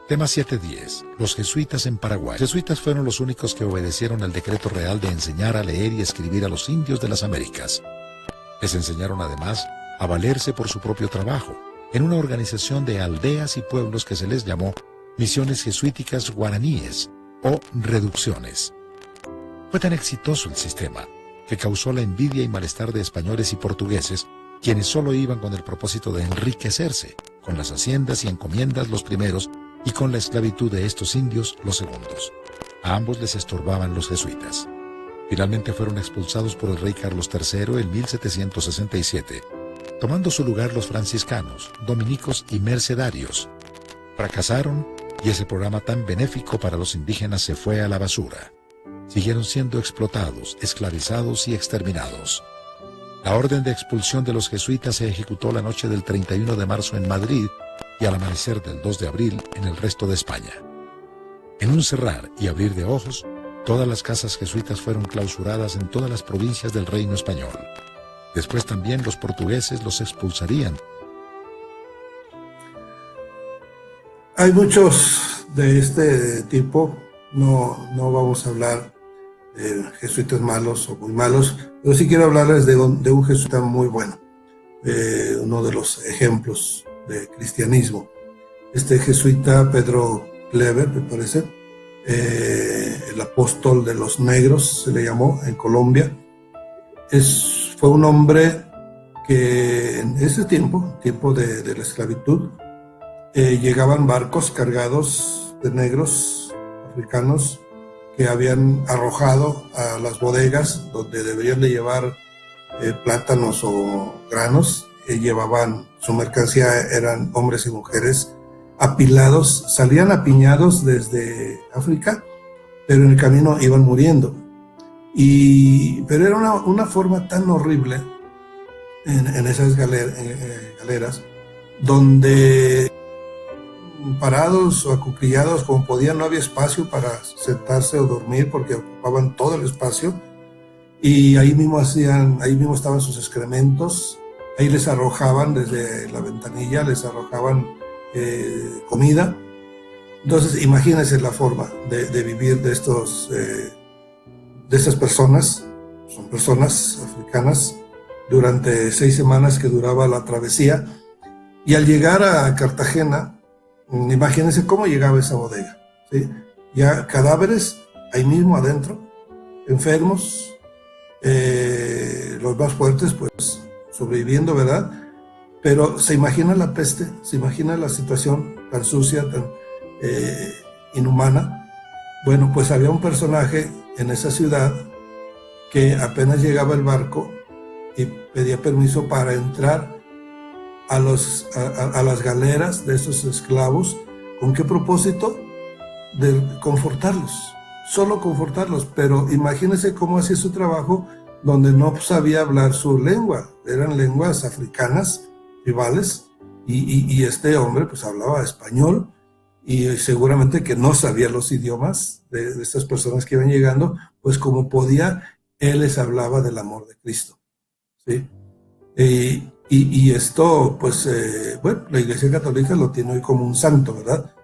Tema 710. Los jesuitas en Paraguay. Los jesuitas fueron los únicos que obedecieron el decreto real de enseñar a leer y escribir a los indios de las Américas. Les enseñaron además a valerse por su propio trabajo, en una organización de aldeas y pueblos que se les llamó misiones jesuíticas guaraníes o reducciones. Fue tan exitoso el sistema que causó la envidia y malestar de españoles y portugueses, quienes solo iban con el propósito de enriquecerse, con las haciendas y encomiendas los primeros y con la esclavitud de estos indios los segundos. A ambos les estorbaban los jesuitas. Finalmente fueron expulsados por el rey Carlos III en 1767, tomando su lugar los franciscanos, dominicos y mercedarios. Fracasaron y ese programa tan benéfico para los indígenas se fue a la basura. Siguieron siendo explotados, esclavizados y exterminados. La orden de expulsión de los jesuitas se ejecutó la noche del 31 de marzo en Madrid y al amanecer del 2 de abril en el resto de España. En un cerrar y abrir de ojos, todas las casas jesuitas fueron clausuradas en todas las provincias del Reino Español. Después también los portugueses los expulsarían. Hay muchos de este tipo, no vamos a hablar de jesuitas malos o muy malos, pero sí quiero hablarles de un jesuita muy bueno, uno de los ejemplos de cristianismo. Este jesuita Pedro Kleber, me parece, el apóstol de los negros se le llamó en Colombia. Fue un hombre que en ese tiempo de la esclavitud, llegaban barcos cargados de negros africanos que habían arrojado a las bodegas donde deberían de llevar plátanos o granos. Llevaban su mercancía, eran hombres y mujeres apilados, salían apiñados desde África, pero en el camino iban muriendo. Pero era una forma tan horrible en esas galeras, donde parados o acuclillados como podían, no había espacio para sentarse o dormir porque ocupaban todo el espacio, y ahí mismo estaban sus excrementos, ahí les arrojaban desde la ventanilla, les arrojaban comida. Entonces imagínense la forma de vivir de estas personas. Son personas africanas, durante 6 semanas que duraba la travesía, y al llegar a Cartagena, imagínense cómo llegaba esa bodega, ¿sí? Ya cadáveres ahí mismo adentro, enfermos, los más fuertes pues sobreviviendo, ¿verdad? Pero se imagina la peste, se imagina la situación tan sucia, tan inhumana. Bueno, pues había un personaje en esa ciudad que apenas llegaba el barco y pedía permiso para entrar a las galeras de esos esclavos. ¿Con qué propósito? De confortarlos, solo confortarlos. Pero imagínense cómo hacía su trabajo, donde no sabía hablar su lengua, eran lenguas africanas, tribales, y este hombre pues hablaba español, y seguramente que no sabía los idiomas de estas personas que iban llegando, pues como podía, él les hablaba del amor de Cristo, ¿sí? Y esto, pues, bueno, la Iglesia Católica lo tiene hoy como un santo, ¿verdad?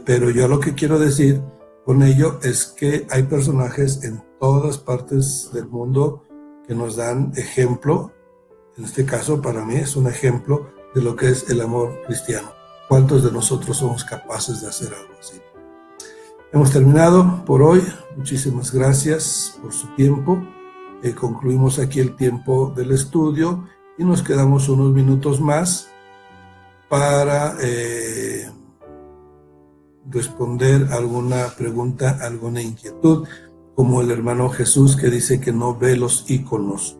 Pero yo lo que quiero decir con ello es que hay personajes en todas partes del mundo que nos dan ejemplo. En este caso, para mí, es un ejemplo de lo que es el amor cristiano. ¿Cuántos de nosotros somos capaces de hacer algo así? Hemos terminado por hoy. Muchísimas gracias por su tiempo. Concluimos aquí el tiempo del estudio y nos quedamos unos minutos más para responder alguna pregunta, alguna inquietud, como el hermano Jesús que dice que no ve los íconos.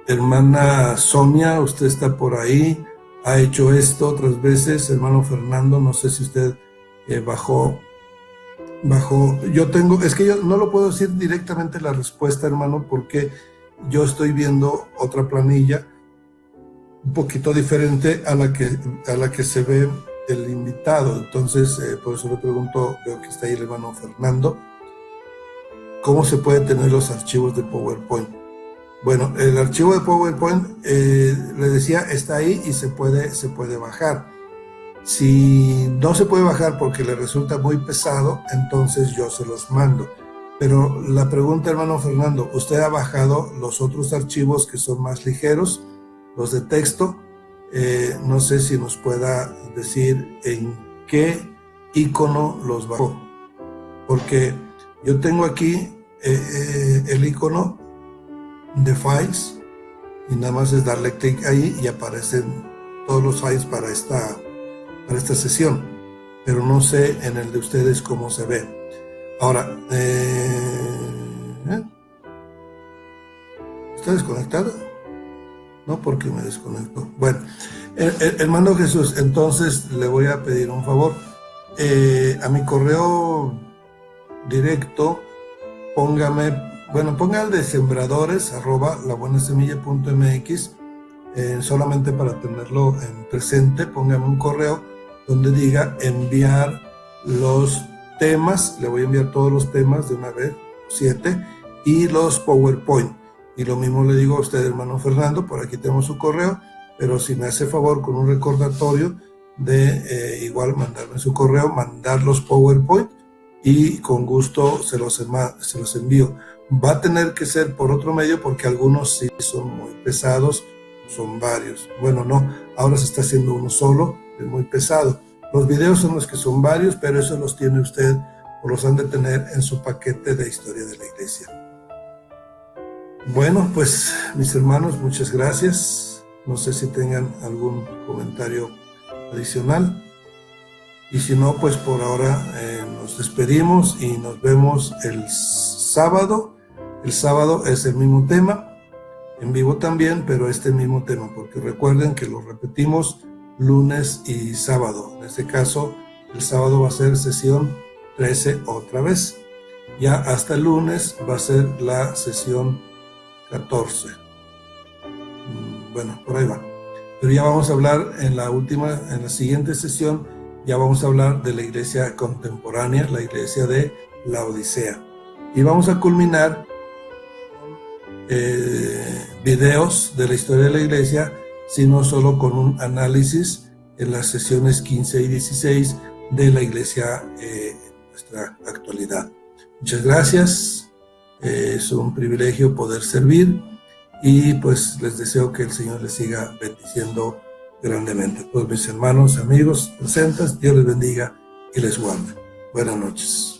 Hermana Sonia, usted está por ahí, ha hecho esto otras veces. Hermano Fernando, no sé si usted bajó. Es que yo no lo puedo decir directamente la respuesta, hermano, porque yo estoy viendo otra planilla un poquito diferente a la que se ve el invitado. Entonces, por eso le pregunto, veo que está ahí el hermano Fernando, ¿cómo se puede tener los archivos de PowerPoint? Bueno, el archivo de PowerPoint, le decía, está ahí y se puede bajar. Si no se puede bajar porque le resulta muy pesado, entonces yo se los mando. Pero la pregunta, hermano Fernando, ¿usted ha bajado los otros archivos que son más ligeros, los de texto? No sé si nos pueda decir en qué icono los bajó, porque yo tengo aquí el icono de files y nada más es darle clic ahí y aparecen todos los files para esta sesión, pero no sé en el de ustedes cómo se ve. Ahora, ¿está desconectado? No, porque me desconectó. Bueno, hermano Jesús, entonces le voy a pedir un favor. A mi correo directo, ponga el de sembradores@labuenasemilla.mx, solamente para tenerlo en presente. Póngame un correo donde diga enviar los temas. Le voy a enviar todos los temas de una vez, 7, y los PowerPoint. Y lo mismo le digo a usted, hermano Fernando, por aquí tenemos su correo, pero si me hace favor con un recordatorio de igual mandarme su correo, mandar los PowerPoint, y con gusto se los envío. Va a tener que ser por otro medio porque algunos sí son muy pesados, son varios. Bueno, no, ahora se está haciendo uno solo, es muy pesado. Los videos son los que son varios, pero eso los tiene usted o los han de tener en su paquete de historia de la iglesia. Bueno, pues mis hermanos, muchas gracias. No sé si tengan algún comentario adicional. Y si no, pues por ahora nos despedimos y nos vemos el sábado. El sábado es el mismo tema, en vivo también, pero este mismo tema, porque recuerden que lo repetimos lunes y sábado. En este caso, el sábado va a ser sesión 13 otra vez. Ya hasta el lunes va a ser la sesión 14. Bueno, por ahí va. Pero ya vamos a hablar en la siguiente sesión, ya vamos a hablar de la iglesia contemporánea, la iglesia de Laodicea. Y vamos a culminar con videos de la historia de la iglesia, sino solo con un análisis en las sesiones 15 y 16 de la iglesia en nuestra actualidad. Muchas gracias. Es un privilegio poder servir y pues les deseo que el Señor les siga bendiciendo grandemente. Todos mis hermanos, amigos presentes, Dios les bendiga y les guarde. Buenas noches.